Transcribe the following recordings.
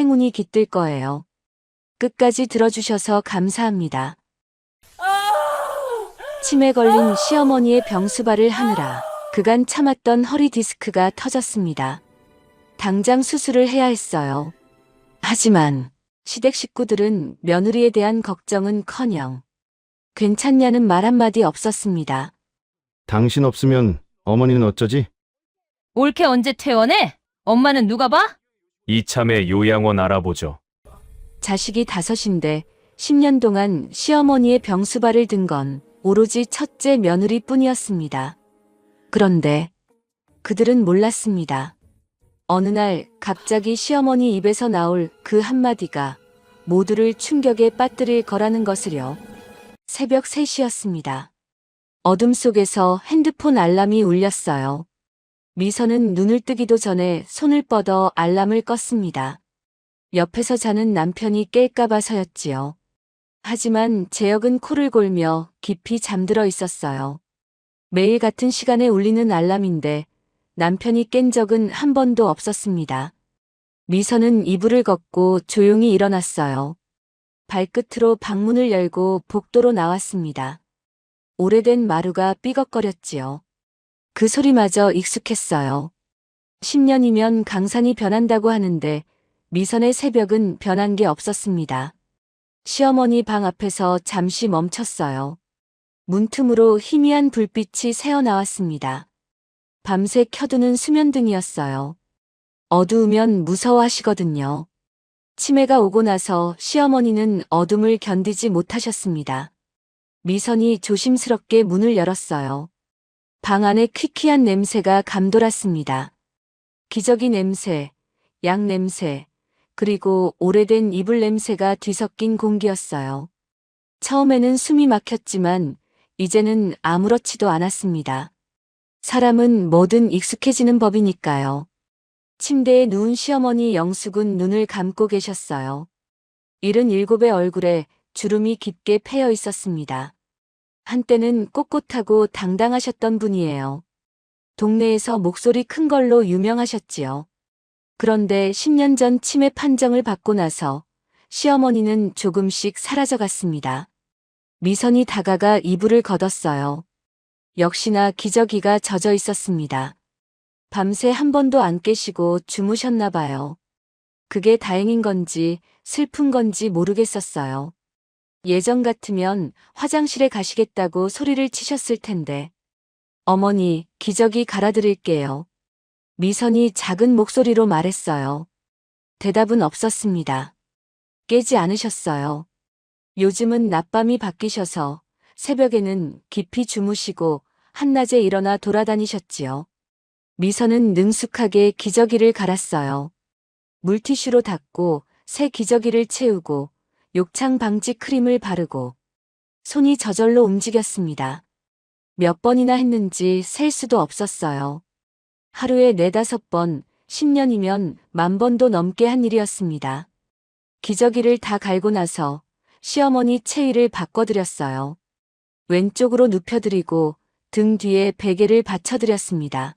행운이 깃들 거예요. 끝까지 들어주셔서 감사합니다. 치매 걸린 시어머니의 병수발을 하느라 그간 참았던 허리 디스크가 터졌습니다. 당장 수술을 해야 했어요. 하지만 시댁 식구들은 며느리에 대한 걱정은커녕 괜찮냐는 말 한마디 없었습니다. 당신 없으면 어머니는 어쩌지? 올케 언제 퇴원해? 엄마는 누가 봐? 이참에 요양원 알아보죠. 자식이 5인데 10년 동안 시어머니의 병수발을 든 건 오로지 첫째 며느리뿐이었습니다. 그런데 그들은 몰랐습니다. 어느 날 갑자기 시어머니 입에서 나올 그 한마디가 모두를 충격에 빠뜨릴 거라는 것을요. 새벽 3시였습니다. 어둠 속에서 핸드폰 알람이 울렸어요. 미선은 눈을 뜨기도 전에 손을 뻗어 알람을 껐습니다. 옆에서 자는 남편이 깰까 봐서였지요. 하지만 재혁은 코를 골며 깊이 잠들어 있었어요. 매일 같은 시간에 울리는 알람인데 남편이 깬 적은 한 번도 없었습니다. 미선은 이불을 걷고 조용히 일어났어요. 발끝으로 방문을 열고 복도로 나왔습니다. 오래된 마루가 삐걱거렸지요. 그 소리마저 익숙했어요. 10년이면 강산이 변한다고 하는데 미선의 새벽은 변한 게 없었습니다. 시어머니 방 앞에서 잠시 멈췄어요. 문틈으로 희미한 불빛이 새어나왔습니다. 밤새 켜두는 수면등이었어요. 어두우면 무서워하시거든요. 치매가 오고 나서 시어머니는 어둠을 견디지 못하셨습니다. 미선이 조심스럽게 문을 열었어요. 방 안에 퀴퀴한 냄새가 감돌았습니다. 기저귀 냄새, 약 냄새, 그리고 오래된 이불 냄새가 뒤섞인 공기였어요. 처음에는 숨이 막혔지만 이제는 아무렇지도 않았습니다. 사람은 뭐든 익숙해지는 법이니까요. 침대에 누운 시어머니 영숙은 눈을 감고 계셨어요. 77의 얼굴에 주름이 깊게 패여 있었습니다. 한때는 꼿꼿하고 당당하셨던 분이에요. 동네에서 목소리 큰 걸로 유명하셨지요. 그런데 10년 전 치매 판정을 받고 나서 시어머니는 조금씩 사라져갔습니다. 미선이 다가가 이불을 걷었어요. 역시나 기저귀가 젖어 있었습니다. 밤새 한 번도 안 깨시고 주무셨나 봐요. 그게 다행인 건지 슬픈 건지 모르겠었어요. 예전 같으면 화장실에 가시겠다고 소리를 치셨을 텐데. 어머니, 기저귀 갈아드릴게요. 미선이 작은 목소리로 말했어요. 대답은 없었습니다. 깨지 않으셨어요. 요즘은 낮밤이 바뀌셔서 새벽에는 깊이 주무시고 한낮에 일어나 돌아다니셨지요. 미선은 능숙하게 기저귀를 갈았어요. 물티슈로 닦고 새 기저귀를 채우고 욕창 방지 크림을 바르고 손이 저절로 움직였습니다. 몇 번이나 했는지 셀 수도 없었어요. 하루에 4~5번, 10년이면 10,000번도 넘게 한 일이었습니다. 기저귀를 다 갈고 나서 시어머니 체위를 바꿔드렸어요. 왼쪽으로 눕혀드리고 등 뒤에 베개를 받쳐드렸습니다.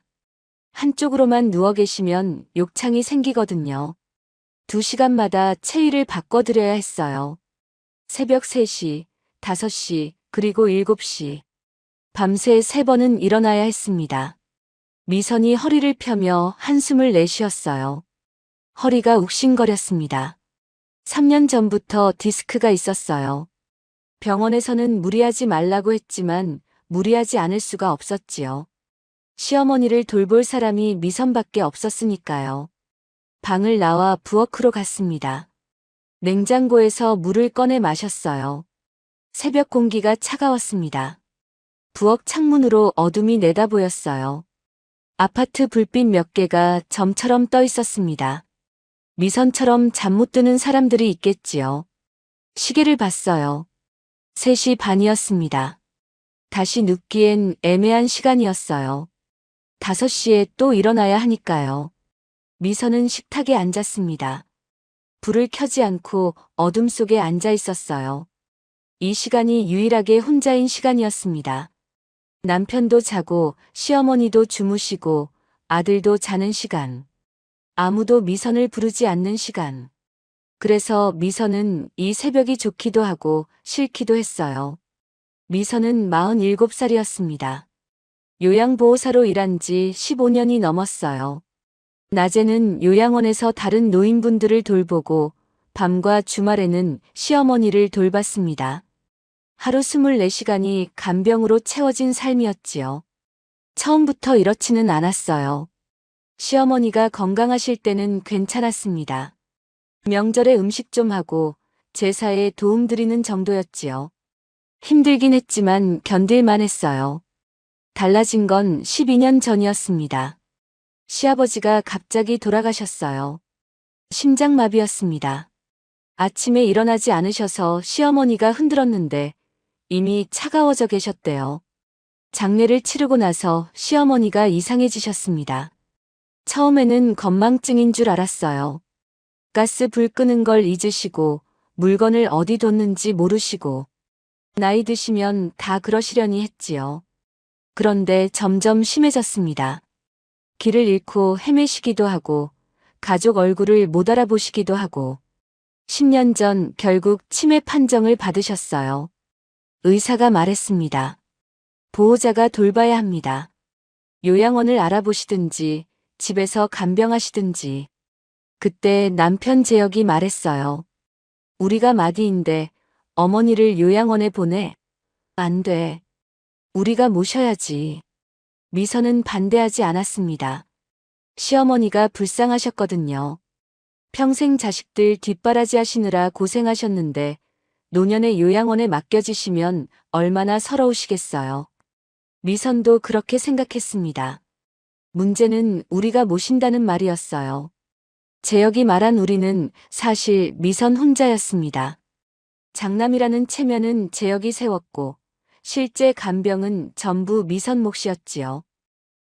한쪽으로만 누워 계시면 욕창이 생기거든요. 2시간마다 체위를 바꿔드려야 했어요. 새벽 3시, 5시, 그리고 7시. 밤새 3번은 일어나야 했습니다. 미선이 허리를 펴며 한숨을 내쉬었어요. 허리가 욱신거렸습니다. 3년 전부터 디스크가 있었어요. 병원에서는 무리하지 말라고 했지만 무리하지 않을 수가 없었지요. 시어머니를 돌볼 사람이 미선밖에 없었으니까요. 방을 나와 부엌으로 갔습니다. 냉장고에서 물을 꺼내 마셨어요. 새벽 공기가 차가웠습니다. 부엌 창문으로 어둠이 내다 보였어요. 아파트 불빛 몇 개가 점처럼 떠 있었습니다. 미선처럼 잠 못 드는 사람들이 있겠지요. 시계를 봤어요. 3시 반이었습니다. 다시 눕기엔 애매한 시간이었어요. 5시에 또 일어나야 하니까요. 미선은 식탁에 앉았습니다. 불을 켜지 않고 어둠 속에 앉아 있었어요. 이 시간이 유일하게 혼자인 시간이었습니다. 남편도 자고 시어머니도 주무시고 아들도 자는 시간. 아무도 미선을 부르지 않는 시간. 그래서 미선은 이 새벽이 좋기도 하고 싫기도 했어요. 미선은 47살이었습니다. 요양보호사로 일한 지 15년이 넘었어요. 낮에는 요양원에서 다른 노인분들을 돌보고 밤과 주말에는 시어머니를 돌봤습니다. 하루 24시간이 간병으로 채워진 삶이었지요. 처음부터 이렇지는 않았어요. 시어머니가 건강하실 때는 괜찮았습니다. 명절에 음식 좀 하고 제사에 도움드리는 정도였지요. 힘들긴 했지만 견딜만 했어요. 달라진 건 12년 전이었습니다. 시아버지가 갑자기 돌아가셨어요. 심장마비였습니다. 아침에 일어나지 않으셔서 시어머니가 흔들었는데 이미 차가워져 계셨대요. 장례를 치르고 나서 시어머니가 이상해지셨습니다. 처음에는 건망증인 줄 알았어요. 가스 불 끄는 걸 잊으시고 물건을 어디 뒀는지 모르시고 나이 드시면 다 그러시려니 했지요. 그런데 점점 심해졌습니다. 길을 잃고 헤매시기도 하고 가족 얼굴을 못 알아보시기도 하고 10년 전 결국 치매 판정을 받으셨어요. 의사가 말했습니다. 보호자가 돌봐야 합니다. 요양원을 알아보시든지 집에서 간병하시든지. 그때 남편 재혁이 말했어요. 우리가 마디인데 어머니를 요양원에 보내? 안 돼. 우리가 모셔야지. 미선은 반대하지 않았습니다. 시어머니가 불쌍하셨거든요. 평생 자식들 뒷바라지 하시느라 고생하셨는데 노년의 요양원에 맡겨지시면 얼마나 서러우시겠어요. 미선도 그렇게 생각했습니다. 문제는 우리가 모신다는 말이었어요. 재혁이 말한 우리는 사실 미선 혼자였습니다. 장남이라는 체면은 재혁이 세웠고 실제 간병은 전부 미선 몫이었지요.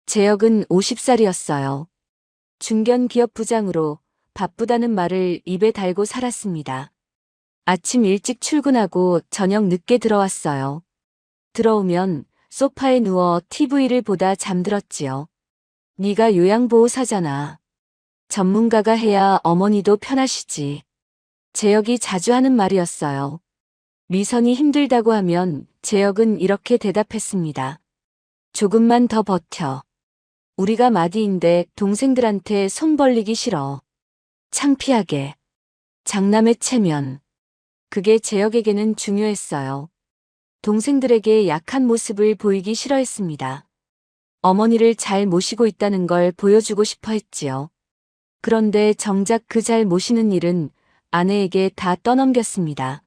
재혁은 50살이었어요. 중견 기업 부장으로 바쁘다는 말을 입에 달고 살았습니다. 아침 일찍 출근하고 저녁 늦게 들어왔어요. 들어오면 소파에 누워 TV를 보다 잠들었지요. 네가 요양보호사잖아. 전문가가 해야 어머니도 편하시지. 재혁이 자주 하는 말이었어요. 미선이 힘들다고 하면 재혁은 이렇게 대답했습니다. 조금만 더 버텨. 우리가 마디인데 동생들한테 손 벌리기 싫어. 창피하게. 장남의 체면. 그게 재혁에게는 중요했어요. 동생들에게 약한 모습을 보이기 싫어했습니다. 어머니를 잘 모시고 있다는 걸 보여주고 싶어 했지요. 그런데 정작 그 잘 모시는 일은 아내에게 다 떠넘겼습니다.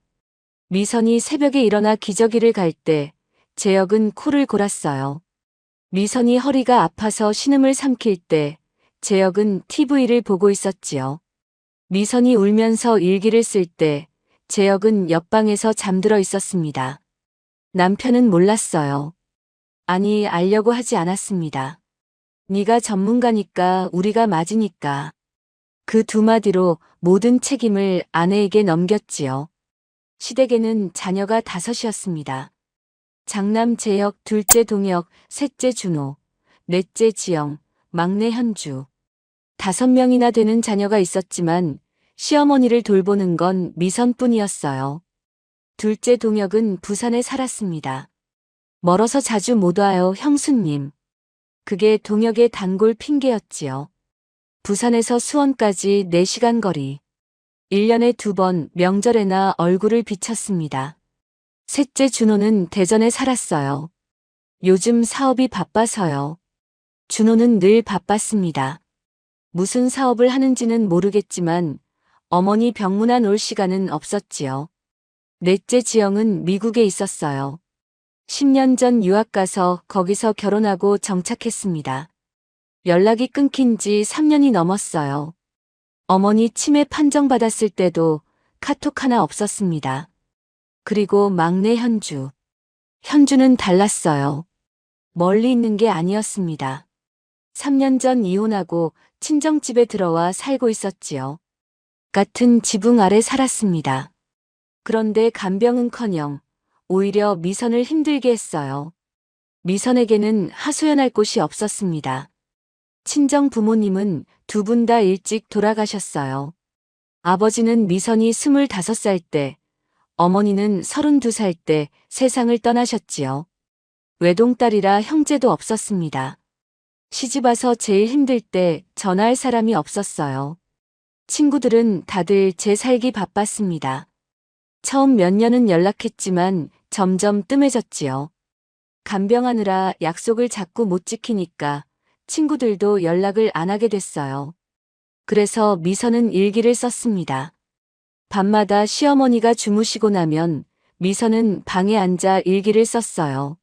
미선이 새벽에 일어나 기저귀를 갈 때 재혁은 코를 골았어요. 미선이 허리가 아파서 신음을 삼킬 때 재혁은 TV를 보고 있었지요. 미선이 울면서 일기를 쓸 때 재혁은 옆방에서 잠들어 있었습니다. 남편은 몰랐어요. 아니, 알려고 하지 않았습니다. 네가 전문가니까 우리가 맞으니까. 그 두 마디로 모든 책임을 아내에게 넘겼지요. 시댁에는 자녀가 5이었습니다. 장남 재혁, 둘째 동혁, 셋째 준호, 넷째 지영, 막내 현주. 5명이나 되는 자녀가 있었지만 시어머니를 돌보는 건 미선뿐이었어요. 둘째 동혁은 부산에 살았습니다. 멀어서 자주 못 와요, 형수님. 그게 동혁의 단골 핑계였지요. 부산에서 수원까지 4시간 거리. 1년에 2번 명절에나 얼굴을 비쳤습니다. 셋째 준호는 대전에 살았어요. 요즘 사업이 바빠서요. 준호는 늘 바빴습니다. 무슨 사업을 하는지는 모르겠지만 어머니 병문안 올 시간은 없었지요. 넷째 지영은 미국에 있었어요. 10년 전 유학 가서 거기서 결혼하고 정착했습니다. 연락이 끊긴 지 3년이 넘었어요. 어머니 치매 판정받았을 때도 카톡 하나 없었습니다. 그리고 막내 현주. 현주는 달랐어요. 멀리 있는 게 아니었습니다. 3년 전 이혼하고 친정집에 들어와 살고 있었지요. 같은 지붕 아래 살았습니다. 그런데 간병은커녕 오히려 미선을 힘들게 했어요. 미선에게는 하소연할 곳이 없었습니다. 친정 부모님은 2분 다 일찍 돌아가셨어요. 아버지는 미선이 25살 때, 어머니는 32살 때 세상을 떠나셨지요. 외동딸이라 형제도 없었습니다. 시집와서 제일 힘들 때 전화할 사람이 없었어요. 친구들은 다들 제 살기 바빴습니다. 처음 몇 년은 연락했지만 점점 뜸해졌지요. 간병하느라 약속을 자꾸 못 지키니까 친구들도 연락을 안 하게 됐어요. 그래서 미선은 일기를 썼습니다. 밤마다 시어머니가 주무시고 나면 미선은 방에 앉아 일기를 썼어요.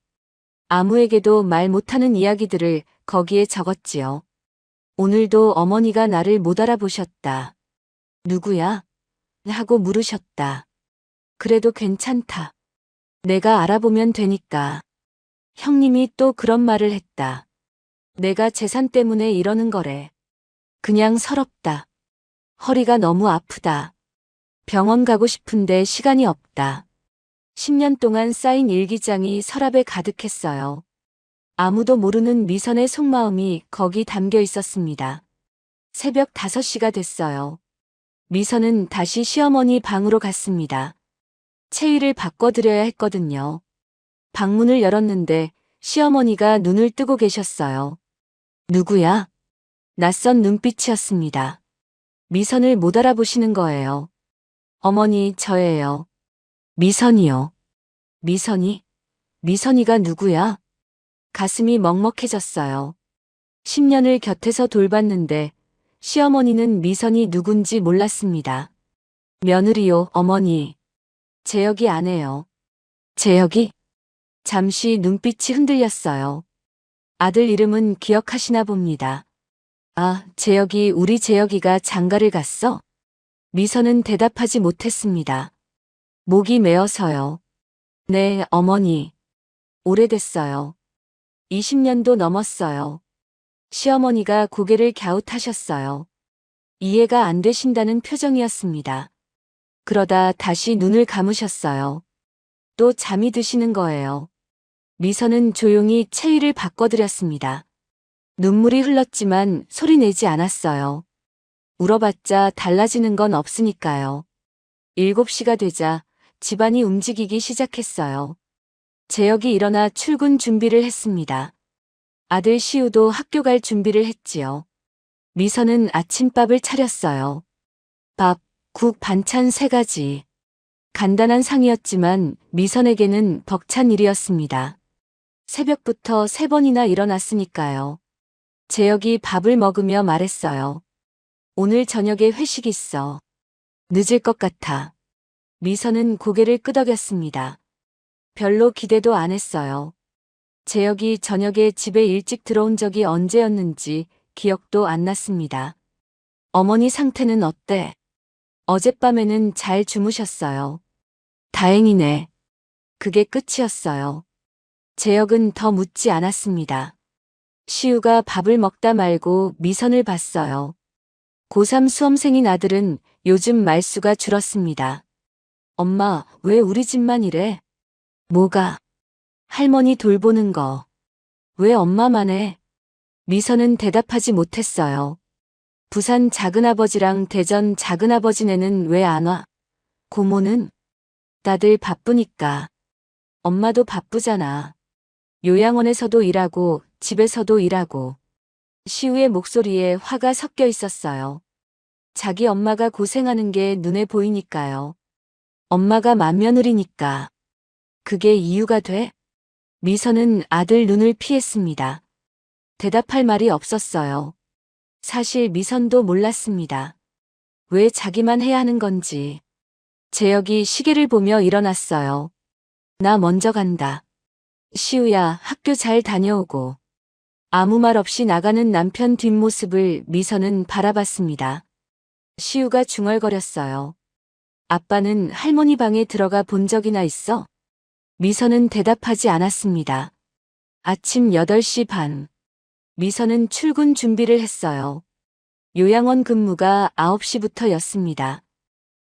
아무에게도 말 못하는 이야기들을 거기에 적었지요. 오늘도 어머니가 나를 못 알아보셨다. 누구야? 하고 물으셨다. 그래도 괜찮다. 내가 알아보면 되니까. 형님이 또 그런 말을 했다. 내가 재산 때문에 이러는 거래. 그냥 서럽다. 허리가 너무 아프다. 병원 가고 싶은데 시간이 없다. 10년 동안 쌓인 일기장이 서랍에 가득했어요. 아무도 모르는 미선의 속마음이 거기 담겨 있었습니다. 새벽 5시가 됐어요. 미선은 다시 시어머니 방으로 갔습니다. 체위를 바꿔드려야 했거든요. 방문을 열었는데 시어머니가 눈을 뜨고 계셨어요. 누구야? 낯선 눈빛이었습니다. 미선을 못 알아보시는 거예요. 어머니, 저예요. 미선이요. 미선이? 미선이가 누구야? 가슴이 먹먹해졌어요. 10년을 곁에서 돌봤는데 시어머니는 미선이 누군지 몰랐습니다. 며느리요, 어머니. 재혁이 아내요. 재혁이? 잠시 눈빛이 흔들렸어요. 아들 이름은 기억하시나 봅니다. 아, 재혁이, 우리 재혁이가 장가를 갔어? 미선은 대답하지 못했습니다. 목이 메어서요. 네, 어머니. 오래됐어요. 20년도 넘었어요. 시어머니가 고개를 갸웃하셨어요. 이해가 안 되신다는 표정이었습니다. 그러다 다시 눈을 감으셨어요. 또 잠이 드시는 거예요. 미선은 조용히 체위를 바꿔드렸습니다. 눈물이 흘렀지만 소리 내지 않았어요. 울어봤자 달라지는 건 없으니까요. 7시가 되자 집안이 움직이기 시작했어요. 재혁이 일어나 출근 준비를 했습니다. 아들 시우도 학교 갈 준비를 했지요. 미선은 아침밥을 차렸어요. 밥, 국, 반찬 3가지. 간단한 상이었지만 미선에게는 벅찬 일이었습니다. 새벽부터 3번이나 일어났으니까요. 재혁이 밥을 먹으며 말했어요. 오늘 저녁에 회식 있어. 늦을 것 같아. 미선은 고개를 끄덕였습니다. 별로 기대도 안 했어요. 재혁이 저녁에 집에 일찍 들어온 적이 언제였는지 기억도 안 났습니다. 어머니 상태는 어때? 어젯밤에는 잘 주무셨어요. 다행이네. 그게 끝이었어요. 재혁은 더 묻지 않았습니다. 시우가 밥을 먹다 말고 미선을 봤어요. 고3 수험생인 아들은 요즘 말수가 줄었습니다. 엄마, 왜 우리 집만 이래? 뭐가? 할머니 돌보는 거. 왜 엄마만 해? 미선은 대답하지 못했어요. 부산 작은아버지랑 대전 작은아버지네는 왜 안 와? 고모는? 다들 바쁘니까. 엄마도 바쁘잖아. 요양원에서도 일하고 집에서도 일하고. 시우의 목소리에 화가 섞여 있었어요. 자기 엄마가 고생하는 게 눈에 보이니까요. 엄마가 맏며느리니까. 그게 이유가 돼? 미선은 아들 눈을 피했습니다. 대답할 말이 없었어요. 사실 미선도 몰랐습니다. 왜 자기만 해야 하는 건지. 재혁이 시계를 보며 일어났어요. 나 먼저 간다. 시우야, 학교 잘 다녀오고. 아무 말 없이 나가는 남편 뒷모습을 미선은 바라봤습니다. 시우가 중얼거렸어요. 아빠는 할머니 방에 들어가 본 적이나 있어? 미선은 대답하지 않았습니다. 아침 8시 반. 미선은 출근 준비를 했어요. 요양원 근무가 9시부터였습니다.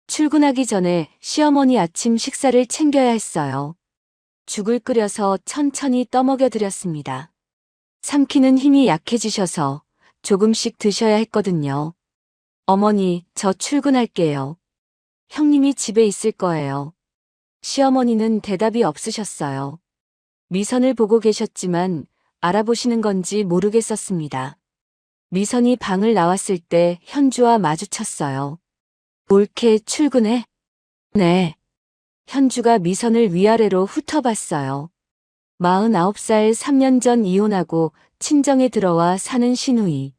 출근하기 전에 시어머니 아침 식사를 챙겨야 했어요. 죽을 끓여서 천천히 떠먹여 드렸습니다. 삼키는 힘이 약해지셔서 조금씩 드셔야 했거든요. 어머니, 저 출근할게요. 형님이 집에 있을 거예요. 시어머니는 대답이 없으셨어요. 미선을 보고 계셨지만 알아보시는 건지 모르겠었습니다. 미선이 방을 나왔을 때 현주와 마주쳤어요. 올케 출근해? 네. 현주가 미선을 위아래로 훑어봤어요. 49살 3년 전 이혼하고 친정에 들어와 사는 시누이.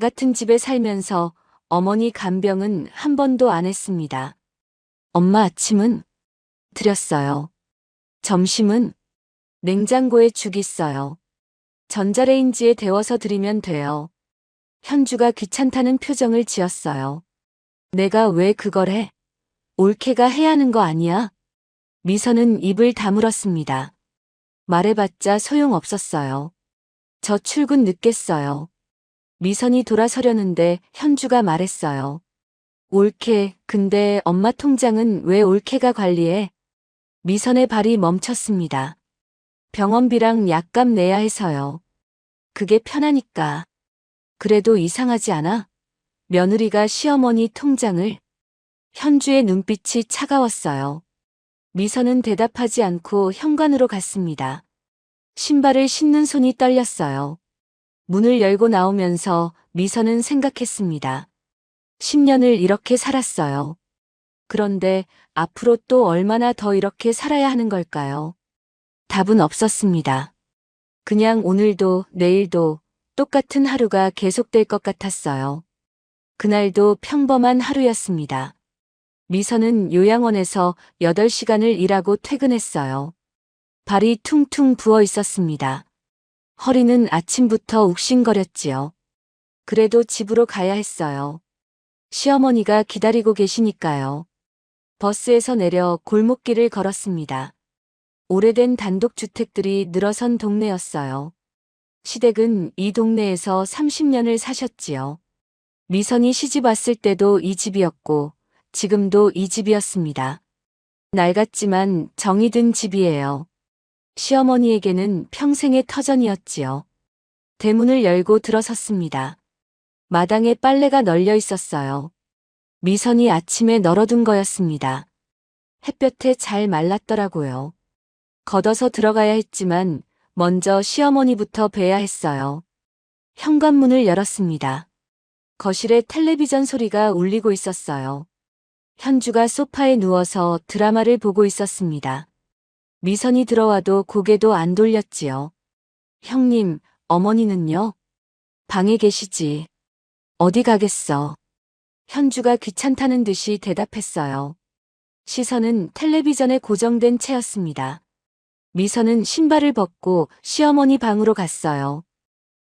같은 집에 살면서 어머니 간병은 한 번도 안 했습니다. 엄마 아침은? 드렸어요. 점심은? 냉장고에 죽 있어요. 전자레인지에 데워서 드리면 돼요. 현주가 귀찮다는 표정을 지었어요. 내가 왜 그걸 해? 올케가 해야 하는 거 아니야? 미선은 입을 다물었습니다. 말해봤자 소용없었어요. 저 출근 늦겠어요. 미선이 돌아서려는데 현주가 말했어요. 올케, 근데 엄마 통장은 왜 올케가 관리해? 미선의 발이 멈췄습니다. 병원비랑 약값 내야 해서요. 그게 편하니까. 그래도 이상하지 않아? 며느리가 시어머니 통장을. 현주의 눈빛이 차가웠어요. 미선은 대답하지 않고 현관으로 갔습니다. 신발을 신는 손이 떨렸어요. 문을 열고 나오면서 미선은 생각했습니다. 10년을 이렇게 살았어요. 그런데 앞으로 또 얼마나 더 이렇게 살아야 하는 걸까요? 답은 없었습니다. 그냥 오늘도 내일도 똑같은 하루가 계속될 것 같았어요. 그날도 평범한 하루였습니다. 미선은 요양원에서 8시간을 일하고 퇴근했어요. 발이 퉁퉁 부어 있었습니다. 허리는 아침부터 욱신거렸지요. 그래도 집으로 가야 했어요. 시어머니가 기다리고 계시니까요. 버스에서 내려 골목길을 걸었습니다. 오래된 단독주택들이 늘어선 동네였어요. 시댁은 이 동네에서 30년을 사셨지요. 미선이 시집 왔을 때도 이 집이었고 지금도 이 집이었습니다. 낡았지만 정이 든 집이에요. 시어머니에게는 평생의 터전이었지요. 대문을 열고 들어섰습니다. 마당에 빨래가 널려 있었어요. 미선이 아침에 널어둔 거였습니다. 햇볕에 잘 말랐더라고요. 걷어서 들어가야 했지만 먼저 시어머니부터 뵈야 했어요. 현관문을 열었습니다. 거실에 텔레비전 소리가 울리고 있었어요. 현주가 소파에 누워서 드라마를 보고 있었습니다. 미선이 들어와도 고개도 안 돌렸지요. 형님, 어머니는요? 방에 계시지. 어디 가겠어. 현주가 귀찮다는 듯이 대답했어요. 시선은 텔레비전에 고정된 채였습니다. 미선은 신발을 벗고 시어머니 방으로 갔어요.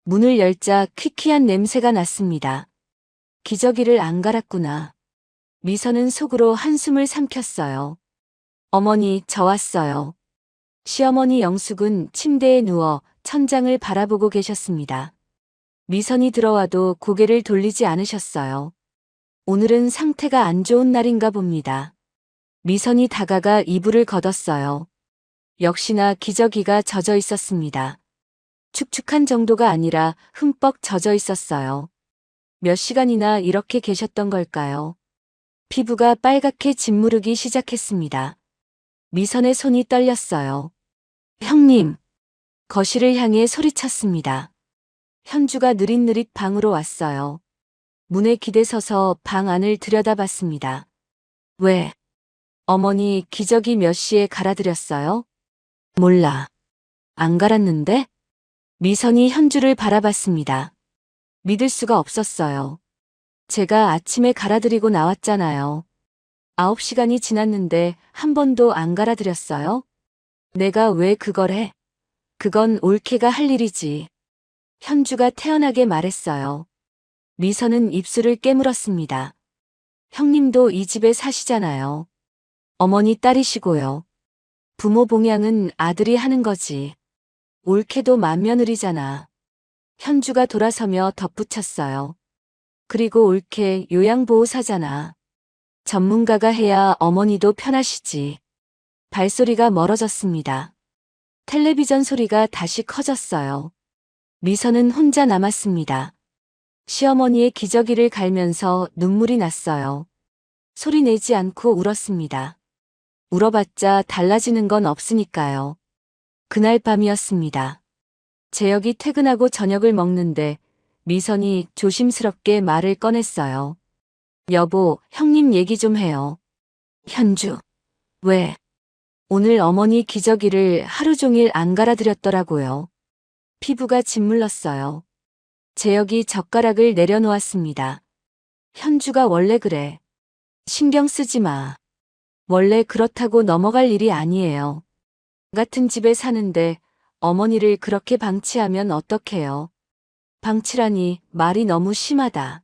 문을 열자 퀴퀴한 냄새가 났습니다. 기저귀를 안 갈았구나. 미선은 속으로 한숨을 삼켰어요. 어머니, 저 왔어요. 시어머니 영숙은 침대에 누워 천장을 바라보고 계셨습니다. 미선이 들어와도 고개를 돌리지 않으셨어요. 오늘은 상태가 안 좋은 날인가 봅니다. 미선이 다가가 이불을 걷었어요. 역시나 기저귀가 젖어 있었습니다. 축축한 정도가 아니라 흠뻑 젖어 있었어요. 몇 시간이나 이렇게 계셨던 걸까요? 피부가 빨갛게 짓무르기 시작했습니다. 미선의 손이 떨렸어요. 형님! 거실을 향해 소리쳤습니다. 현주가 느릿느릿 방으로 왔어요. 문에 기대서서 방 안을 들여다봤습니다. 왜? 어머니 기저귀 몇 시에 갈아드렸어요? 몰라. 안 갈았는데? 미선이 현주를 바라봤습니다. 믿을 수가 없었어요. 제가 아침에 갈아드리고 나왔잖아요. 9시간이 지났는데 한 번도 안 갈아드렸어요? 내가 왜 그걸 해? 그건 올케가 할 일이지. 현주가 태연하게 말했어요. 미선은 입술을 깨물었습니다. 형님도 이 집에 사시잖아요. 어머니 딸이시고요. 부모 봉양은 아들이 하는 거지. 올케도 맏며느리잖아. 현주가 돌아서며 덧붙였어요. 그리고 올케 요양보호사잖아. 전문가가 해야 어머니도 편하시지. 발소리가 멀어졌습니다. 텔레비전 소리가 다시 커졌어요. 미선은 혼자 남았습니다. 시어머니의 기저귀를 갈면서 눈물이 났어요. 소리 내지 않고 울었습니다. 울어봤자 달라지는 건 없으니까요. 그날 밤이었습니다. 재혁이 퇴근하고 저녁을 먹는데 미선이 조심스럽게 말을 꺼냈어요. 여보, 형님 얘기 좀 해요. 현주. 왜? 오늘 어머니 기저귀를 하루 종일 안 갈아드렸더라고요. 피부가 짓물렀어요. 재혁이 젓가락을 내려놓았습니다. 현주가 원래 그래. 신경 쓰지 마. 원래 그렇다고 넘어갈 일이 아니에요. 같은 집에 사는데 어머니를 그렇게 방치하면 어떡해요? 방치라니 말이 너무 심하다.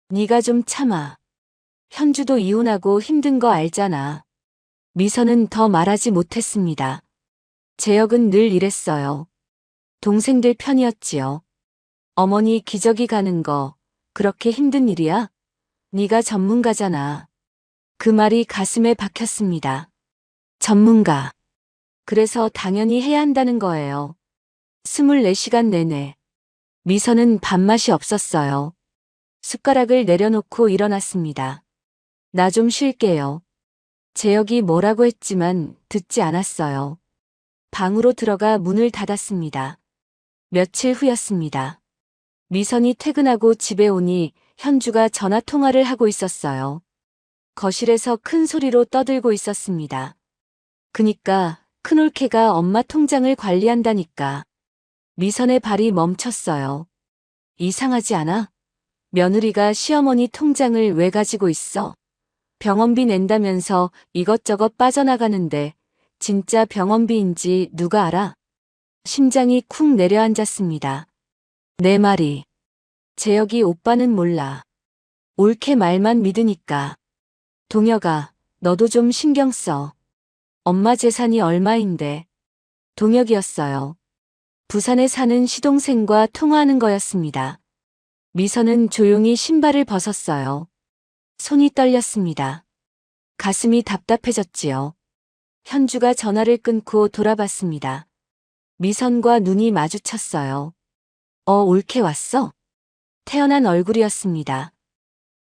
네가 좀 참아. 현주도 이혼하고 힘든 거 알잖아. 미선은 더 말하지 못했습니다. 재혁은 늘 이랬어요. 동생들 편이었지요. 어머니 기저귀 가는 거 그렇게 힘든 일이야? 네가 전문가잖아. 그 말이 가슴에 박혔습니다. 전문가. 그래서 당연히 해야 한다는 거예요. 24시간 내내. 미선은 밥맛이 없었어요. 숟가락을 내려놓고 일어났습니다. 나 좀 쉴게요. 재혁이 뭐라고 했지만 듣지 않았어요. 방으로 들어가 문을 닫았습니다. 며칠 후였습니다. 미선이 퇴근하고 집에 오니 현주가 전화 통화를 하고 있었어요. 거실에서 큰 소리로 떠들고 있었습니다. 그니까 큰올케가 엄마 통장을 관리한다니까. 미선의 발이 멈췄어요. 이상하지 않아? 며느리가 시어머니 통장을 왜 가지고 있어? 병원비 낸다면서 이것저것 빠져나가는데 진짜 병원비인지 누가 알아? 심장이 쿵 내려앉았습니다. 내 말이. 재혁이 오빠는 몰라. 옳게 말만 믿으니까. 동혁아, 너도 좀 신경 써. 엄마 재산이 얼마인데. 동혁이었어요. 부산에 사는 시동생과 통화하는 거였습니다. 미선은 조용히 신발을 벗었어요. 손이 떨렸습니다. 가슴이 답답해졌지요. 현주가 전화를 끊고 돌아봤습니다. 미선과 눈이 마주쳤어요. 올케 왔어? 태어난 얼굴이었습니다.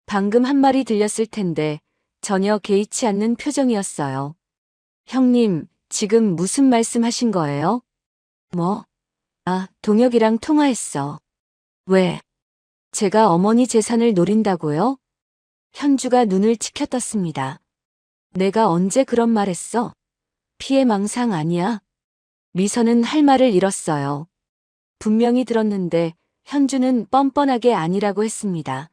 방금 한 말이 들렸을 텐데 전혀 개의치 않는 표정이었어요. 형님, 지금 무슨 말씀 하신 거예요? 뭐? 동혁이랑 통화했어. 왜? 제가 어머니 재산을 노린다고요? 현주가 눈을 치켜떴습니다. 내가 언제 그런 말 했어? 피해망상 아니야? 미선은 할 말을 잃었어요. 분명히 들었는데 현주는 뻔뻔하게 아니라고 했습니다.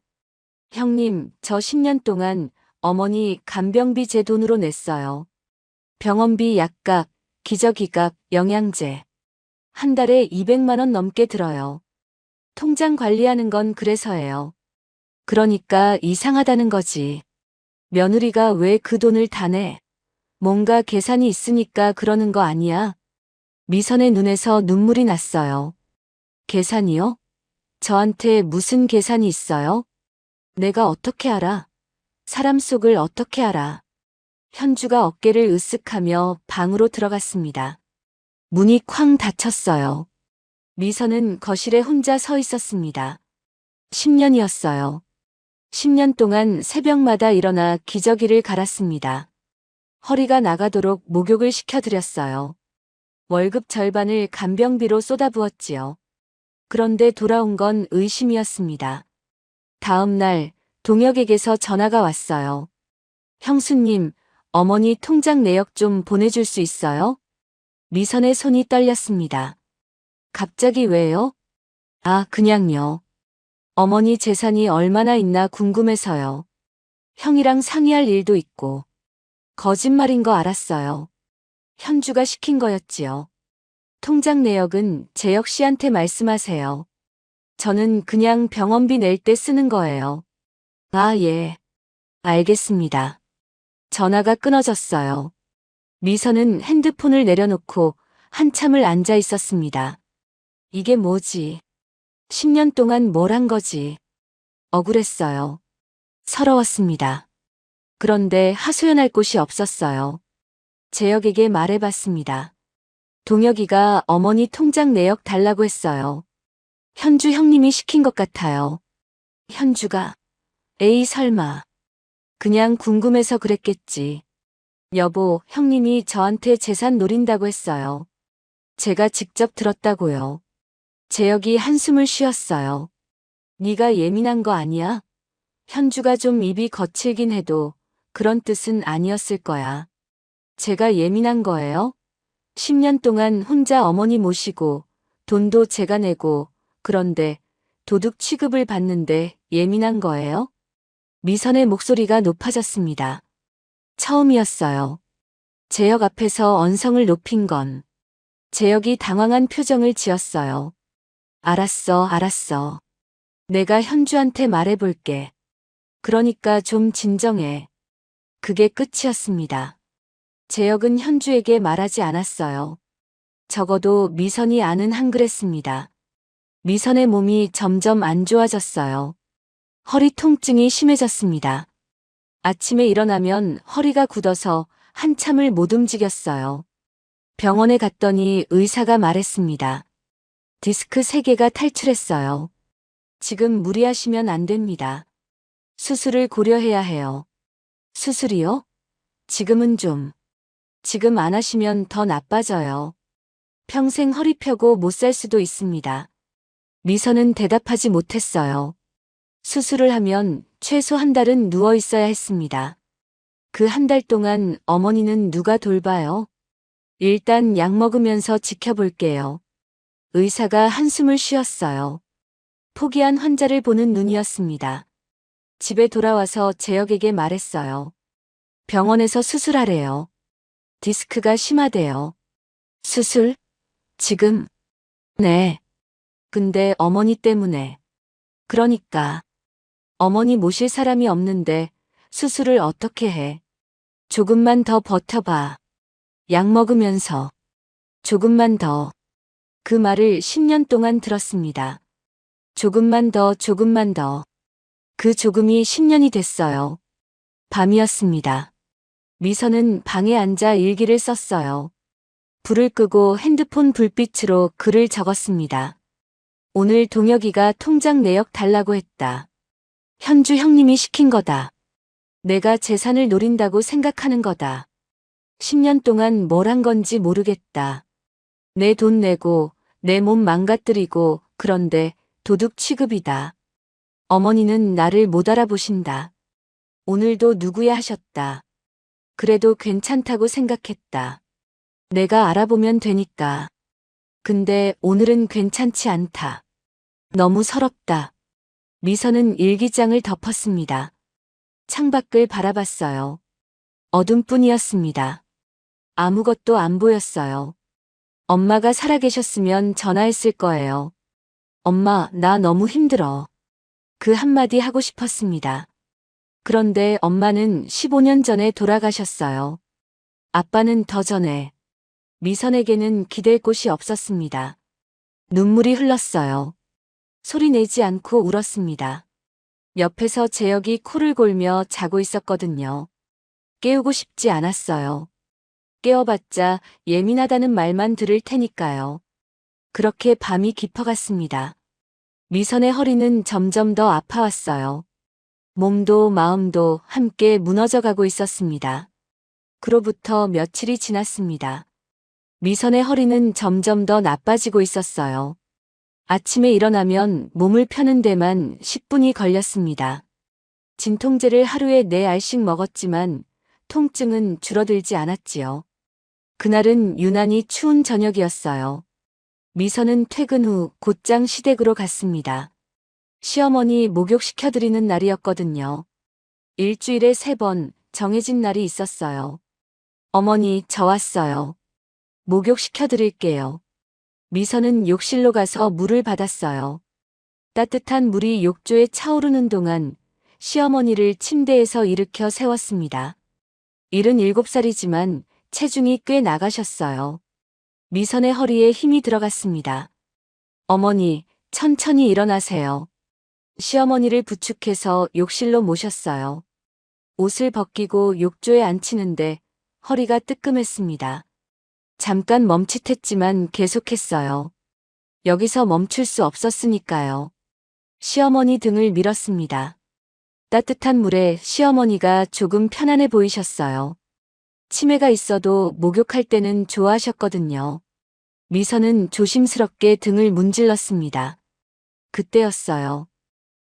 형님, 저 10년 동안 어머니 간병비 제 돈으로 냈어요. 병원비 약값, 기저귀값, 영양제. 한 달에 200만 원 넘게 들어요. 통장 관리하는 건 그래서예요. 그러니까 이상하다는 거지. 며느리가 왜 그 돈을 다 내? 뭔가 계산이 있으니까 그러는 거 아니야? 미선의 눈에서 눈물이 났어요. 계산이요? 저한테 무슨 계산이 있어요? 내가 어떻게 알아? 사람 속을 어떻게 알아? 현주가 어깨를 으쓱하며 방으로 들어갔습니다. 문이 쾅 닫혔어요. 미선은 거실에 혼자 서 있었습니다. 10년이었어요. 10년 동안 새벽마다 일어나 기저귀를 갈았습니다. 허리가 나가도록 목욕을 시켜드렸어요. 월급 절반을 간병비로 쏟아부었지요. 그런데 돌아온 건 의심이었습니다. 다음 날 동혁에게서 전화가 왔어요. 형수님, 어머니 통장 내역 좀 보내줄 수 있어요? 미선의 손이 떨렸습니다. 갑자기 왜요? 그냥요. 어머니 재산이 얼마나 있나 궁금해서요. 형이랑 상의할 일도 있고. 거짓말인 거 알았어요. 현주가 시킨 거였지요. 통장 내역은 재혁 씨한테 말씀하세요. 저는 그냥 병원비 낼 때 쓰는 거예요. 예. 알겠습니다. 전화가 끊어졌어요. 미선은 핸드폰을 내려놓고 한참을 앉아 있었습니다. 이게 뭐지? 10년 동안 뭘 한 거지? 억울했어요. 서러웠습니다. 그런데 하소연할 곳이 없었어요. 재혁에게 말해봤습니다. 동혁이가 어머니 통장 내역 달라고 했어요. 현주 형님이 시킨 것 같아요. 현주가, 에이 설마. 그냥 궁금해서 그랬겠지. 여보, 형님이 저한테 재산 노린다고 했어요. 제가 직접 들었다고요. 재혁이 한숨을 쉬었어요. 네가 예민한 거 아니야? 현주가 좀 입이 거칠긴 해도 그런 뜻은 아니었을 거야. 제가 예민한 거예요? 10년 동안 혼자 어머니 모시고 돈도 제가 내고 그런데 도둑 취급을 받는데 예민한 거예요? 미선의 목소리가 높아졌습니다. 처음이었어요. 재혁 앞에서 언성을 높인 건. 재혁이 당황한 표정을 지었어요. 알았어, 알았어. 내가 현주한테 말해볼게. 그러니까 좀 진정해. 그게 끝이었습니다. 재혁은 현주에게 말하지 않았어요. 적어도 미선이 아는 한 그랬습니다. 미선의 몸이 점점 안 좋아졌어요. 허리 통증이 심해졌습니다. 아침에 일어나면 허리가 굳어서 한참을 못 움직였어요. 병원에 갔더니 의사가 말했습니다. 디스크 3개가 탈출했어요. 지금 무리하시면 안 됩니다. 수술을 고려해야 해요. 수술이요? 지금은 좀. 지금 안 하시면 더 나빠져요. 평생 허리 펴고 못 살 수도 있습니다. 미선은 대답하지 못했어요. 수술을 하면 최소 한 달은 누워 있어야 했습니다. 그 한 달 동안 어머니는 누가 돌봐요? 일단 약 먹으면서 지켜볼게요. 의사가 한숨을 쉬었어요. 포기한 환자를 보는 눈이었습니다. 집에 돌아와서 재혁에게 말했어요. 병원에서 수술하래요. 디스크가 심하대요. 수술? 지금? 네. 근데 어머니 때문에. 그러니까. 어머니 모실 사람이 없는데 수술을 어떻게 해? 조금만 더 버텨봐. 약 먹으면서. 조금만 더. 그 말을 10년 동안 들었습니다. 조금만 더, 조금만 더. 그 조금이 10년이 됐어요. 밤이었습니다. 미선은 방에 앉아 일기를 썼어요. 불을 끄고 핸드폰 불빛으로 글을 적었습니다. 오늘 동혁이가 통장 내역 달라고 했다. 현주 형님이 시킨 거다. 내가 재산을 노린다고 생각하는 거다. 10년 동안 뭘 한 건지 모르겠다. 내 돈 내고 내 몸 망가뜨리고 그런데 도둑 취급이다. 어머니는 나를 못 알아보신다. 오늘도 누구야 하셨다. 그래도 괜찮다고 생각했다. 내가 알아보면 되니까. 근데 오늘은 괜찮지 않다. 너무 서럽다. 미선은 일기장을 덮었습니다. 창밖을 바라봤어요. 어둠뿐이었습니다. 아무것도 안 보였어요. 엄마가 살아계셨으면 전화했을 거예요. 엄마, 나 너무 힘들어. 그 한마디 하고 싶었습니다. 그런데 엄마는 15년 전에 돌아가셨어요. 아빠는 더 전에. 미선에게는 기댈 곳이 없었습니다. 눈물이 흘렀어요. 소리 내지 않고 울었습니다. 옆에서 재혁이 코를 골며 자고 있었거든요. 깨우고 싶지 않았어요. 깨워봤자 예민하다는 말만 들을 테니까요. 그렇게 밤이 깊어갔습니다. 미선의 허리는 점점 더 아파왔어요. 몸도 마음도 함께 무너져가고 있었습니다. 그로부터 며칠이 지났습니다. 미선의 허리는 점점 더 나빠지고 있었어요. 아침에 일어나면 몸을 펴는 데만 10분이 걸렸습니다. 진통제를 하루에 4알씩 먹었지만 통증은 줄어들지 않았지요. 그날은 유난히 추운 저녁이었어요. 미선은 퇴근 후 곧장 시댁으로 갔습니다. 시어머니 목욕시켜드리는 날이었거든요. 일주일에 3번 정해진 날이 있었어요. 어머니, 저 왔어요. 목욕시켜드릴게요. 미선은 욕실로 가서 물을 받았어요. 따뜻한 물이 욕조에 차오르는 동안 시어머니를 침대에서 일으켜 세웠습니다. 77살이지만 체중이 꽤 나가셨어요. 미선의 허리에 힘이 들어갔습니다. 어머니, 천천히 일어나세요. 시어머니를 부축해서 욕실로 모셨어요. 옷을 벗기고 욕조에 앉히는데 허리가 뜨끔했습니다. 잠깐 멈칫했지만 계속했어요. 여기서 멈출 수 없었으니까요. 시어머니 등을 밀었습니다. 따뜻한 물에 시어머니가 조금 편안해 보이셨어요. 치매가 있어도 목욕할 때는 좋아하셨거든요. 미선은 조심스럽게 등을 문질렀습니다. 그때였어요.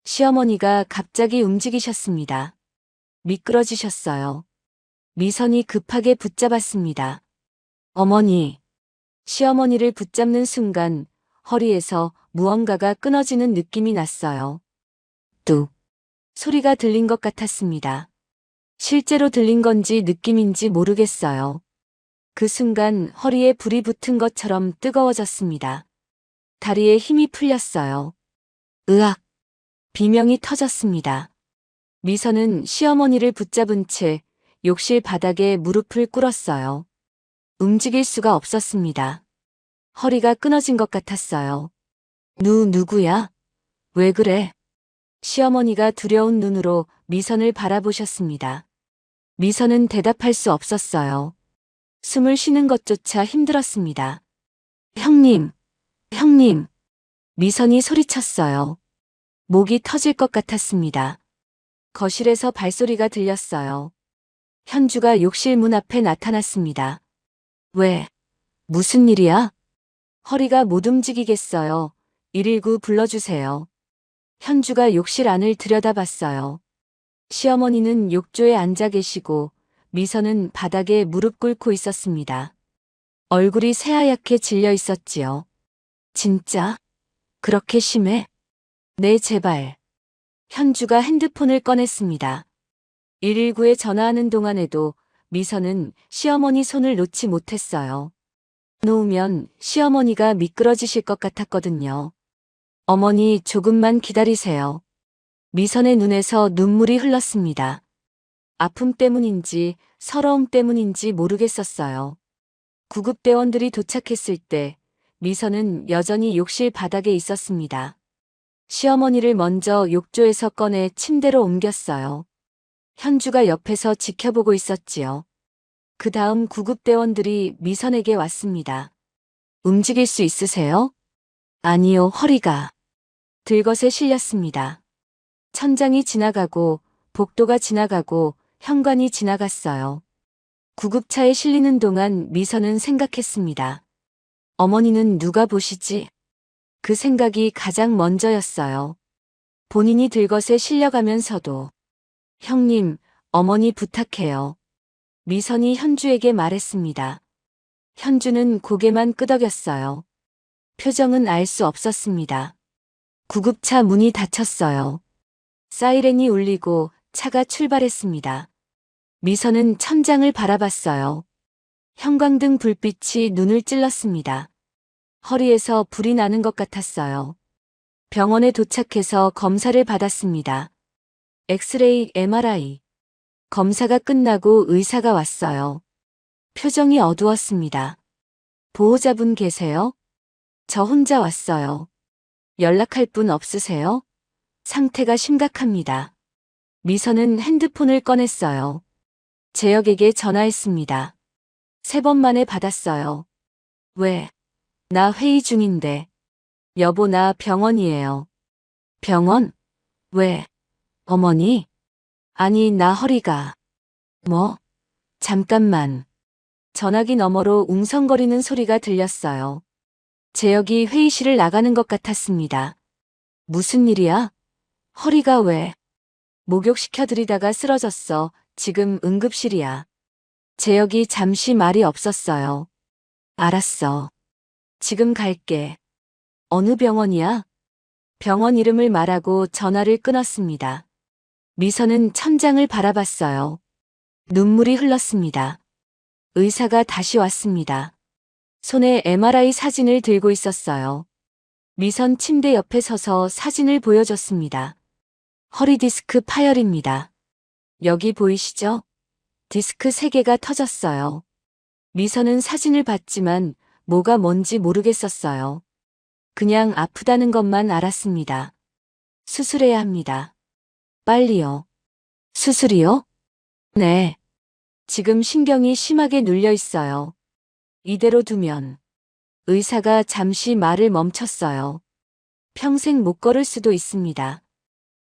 시어머니가 갑자기 움직이셨습니다. 미끄러지셨어요. 미선이 급하게 붙잡았습니다. 어머니. 시어머니를 붙잡는 순간 허리에서 무언가가 끊어지는 느낌이 났어요. 뚝. 소리가 들린 것 같았습니다. 실제로 들린 건지 느낌인지 모르겠어요. 그 순간 허리에 불이 붙은 것처럼 뜨거워졌습니다. 다리에 힘이 풀렸어요. 으악! 비명이 터졌습니다. 미선은 시어머니를 붙잡은 채 욕실 바닥에 무릎을 꿇었어요. 움직일 수가 없었습니다. 허리가 끊어진 것 같았어요. 누구야? 왜 그래? 시어머니가 두려운 눈으로 미선을 바라보셨습니다. 미선은 대답할 수 없었어요. 숨을 쉬는 것조차 힘들었습니다. 형님, 형님. 미선이 소리쳤어요. 목이 터질 것 같았습니다. 거실에서 발소리가 들렸어요. 현주가 욕실 문 앞에 나타났습니다. 왜? 무슨 일이야? 허리가 못 움직이겠어요. 119 불러주세요. 현주가 욕실 안을 들여다봤어요. 시어머니는 욕조에 앉아 계시고 미선은 바닥에 무릎 꿇고 있었습니다. 얼굴이 새하얗게 질려 있었지요. 진짜? 그렇게 심해? 네, 제발. 현주가 핸드폰을 꺼냈습니다. 119에 전화하는 동안에도 미선은 시어머니 손을 놓지 못했어요. 놓으면 시어머니가 미끄러지실 것 같았거든요. 어머니, 조금만 기다리세요. 미선의 눈에서 눈물이 흘렀습니다. 아픔 때문인지 서러움 때문인지 모르겠었어요. 구급대원들이 도착했을 때 미선은 여전히 욕실 바닥에 있었습니다. 시어머니를 먼저 욕조에서 꺼내 침대로 옮겼어요. 현주가 옆에서 지켜보고 있었지요. 그 다음 구급대원들이 미선에게 왔습니다. 움직일 수 있으세요? 아니요, 허리가. 들것에 실렸습니다. 천장이 지나가고 복도가 지나가고 현관이 지나갔어요. 구급차에 실리는 동안 미선은 생각했습니다. 어머니는 누가 보시지? 그 생각이 가장 먼저였어요. 본인이 들것에 실려가면서도 형님, 어머니 부탁해요. 미선이 현주에게 말했습니다. 현주는 고개만 끄덕였어요. 표정은 알 수 없었습니다. 구급차 문이 닫혔어요. 사이렌이 울리고 차가 출발했습니다. 미선은 천장을 바라봤어요. 형광등 불빛이 눈을 찔렀습니다. 허리에서 불이 나는 것 같았어요. 병원에 도착해서 검사를 받았습니다. 엑스레이, MRI. 검사가 끝나고 의사가 왔어요. 표정이 어두웠습니다. 보호자분 계세요? 저 혼자 왔어요. 연락할 분 없으세요? 상태가 심각합니다. 미선은 핸드폰을 꺼냈어요. 재혁에게 전화했습니다. 3번 만에 받았어요. 왜? 나 회의 중인데. 여보, 나 병원이에요. 병원? 왜? 어머니? 아니, 나 허리가. 뭐? 잠깐만. 전화기 너머로 웅성거리는 소리가 들렸어요. 재혁이 회의실을 나가는 것 같았습니다. 무슨 일이야? 허리가 왜? 목욕시켜드리다가 쓰러졌어. 지금 응급실이야. 재혁이 잠시 말이 없었어요. 알았어. 지금 갈게. 어느 병원이야? 병원 이름을 말하고 전화를 끊었습니다. 미선은 천장을 바라봤어요. 눈물이 흘렀습니다. 의사가 다시 왔습니다. 손에 MRI 사진을 들고 있었어요. 미선 침대 옆에 서서 사진을 보여줬습니다. 허리 디스크 파열입니다. 여기 보이시죠? 디스크 3개가 터졌어요. 미선은 사진을 봤지만 뭐가 뭔지 모르겠었어요. 그냥 아프다는 것만 알았습니다. 수술해야 합니다. 빨리요. 수술이요? 네. 지금 신경이 심하게 눌려 있어요. 이대로 두면. 의사가 잠시 말을 멈췄어요. 평생 못 걸을 수도 있습니다.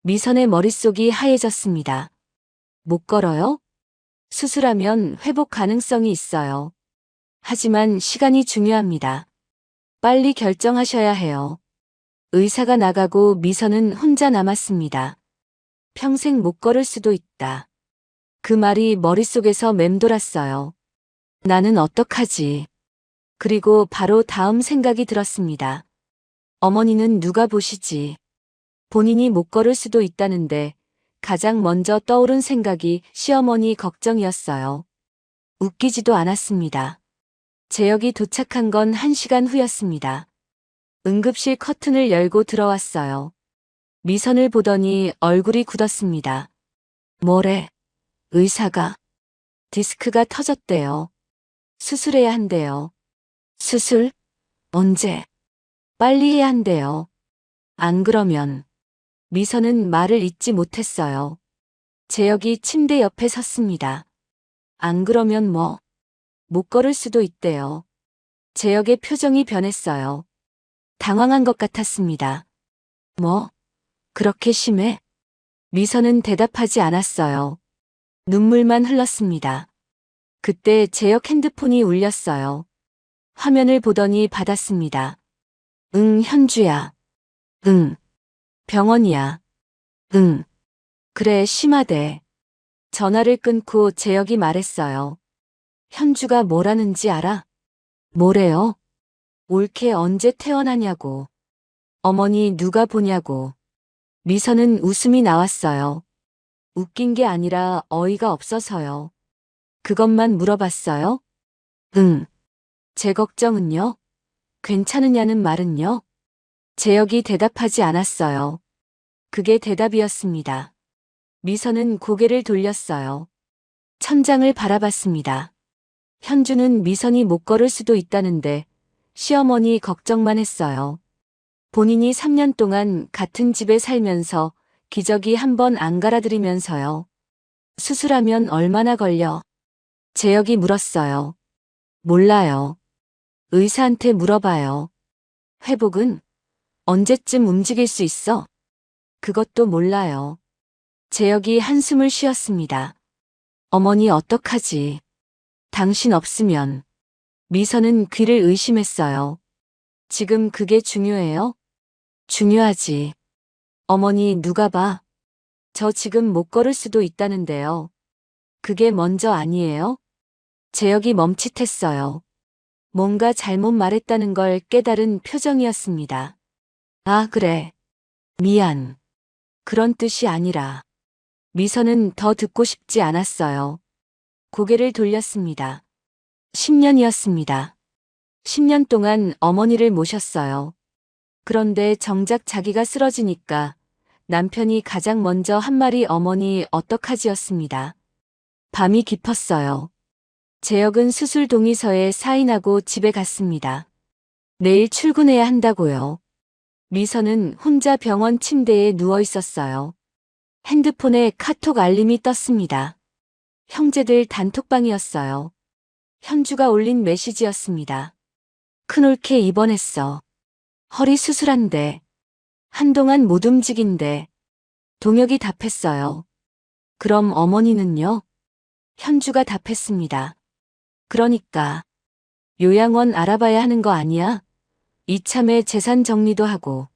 미선의 머릿속이 하얘졌습니다. 못 걸어요? 수술하면 회복 가능성이 있어요. 하지만 시간이 중요합니다. 빨리 결정하셔야 해요. 의사가 나가고 미선은 혼자 남았습니다. 평생 못 걸을 수도 있다. 그 말이 머릿속에서 맴돌았어요. 나는 어떡하지? 그리고 바로 다음 생각이 들었습니다. 어머니는 누가 보시지? 본인이 못 걸을 수도 있다는데 가장 먼저 떠오른 생각이 시어머니 걱정이었어요. 웃기지도 않았습니다. 재혁이 도착한 건 1시간 후였습니다. 응급실 커튼을 열고 들어왔어요. 미선을 보더니 얼굴이 굳었습니다. 뭐래? 의사가 디스크가 터졌대요. 수술해야 한대요. 수술? 언제? 빨리 해야 한대요. 안 그러면. 미선은 말을 잇지 못했어요. 재혁이 침대 옆에 섰습니다. 안 그러면 뭐? 못 걸을 수도 있대요. 재혁의 표정이 변했어요. 당황한 것 같았습니다. 뭐? 그렇게 심해? 미선은 대답하지 않았어요. 눈물만 흘렀습니다. 그때 재혁 핸드폰이 울렸어요. 화면을 보더니 받았습니다. 응, 현주야. 응. 병원이야. 응. 그래, 심하대. 전화를 끊고 재혁이 말했어요. 현주가 뭐라는지 알아? 뭐래요? 올케 언제 퇴원하냐고. 어머니 누가 보냐고. 미선은 웃음이 나왔어요. 웃긴 게 아니라 어이가 없어서요. 그것만 물어봤어요? 응. 제 걱정은요? 괜찮으냐는 말은요? 재혁이 대답하지 않았어요. 그게 대답이었습니다. 미선은 고개를 돌렸어요. 천장을 바라봤습니다. 현주는 미선이 못 걸을 수도 있다는데 시어머니 걱정만 했어요. 본인이 3년 동안 같은 집에 살면서 기저귀 한 번 안 갈아드리면서요. 수술하면 얼마나 걸려? 재혁이 물었어요. 몰라요. 의사한테 물어봐요. 회복은? 언제쯤 움직일 수 있어? 그것도 몰라요. 재혁이 한숨을 쉬었습니다. 어머니 어떡하지? 당신 없으면. 미선은 귀를 의심했어요. 지금 그게 중요해요? 중요하지. 어머니 누가 봐? 저 지금 못 걸을 수도 있다는데요. 그게 먼저 아니에요? 재혁이 멈칫했어요. 뭔가 잘못 말했다는 걸 깨달은 표정이었습니다. 아, 그래. 미안. 그런 뜻이 아니라. 미선은 더 듣고 싶지 않았어요. 고개를 돌렸습니다. 10년이었습니다. 10년 동안 어머니를 모셨어요. 그런데 정작 자기가 쓰러지니까 남편이 가장 먼저 한 말이 어머니 어떡하지였습니다. 밤이 깊었어요. 재혁은 수술 동의서에 사인하고 집에 갔습니다. 내일 출근해야 한다고요. 미선은 혼자 병원 침대에 누워 있었어요. 핸드폰에 카톡 알림이 떴습니다. 형제들 단톡방이었어요. 현주가 올린 메시지였습니다. 큰올케 입원했어. 허리 수술한대. 한동안 못 움직인대. 동혁이 답했어요. 그럼 어머니는요? 현주가 답했습니다. 그러니까 요양원 알아봐야 하는 거 아니야? 이참에 재산 정리도 하고.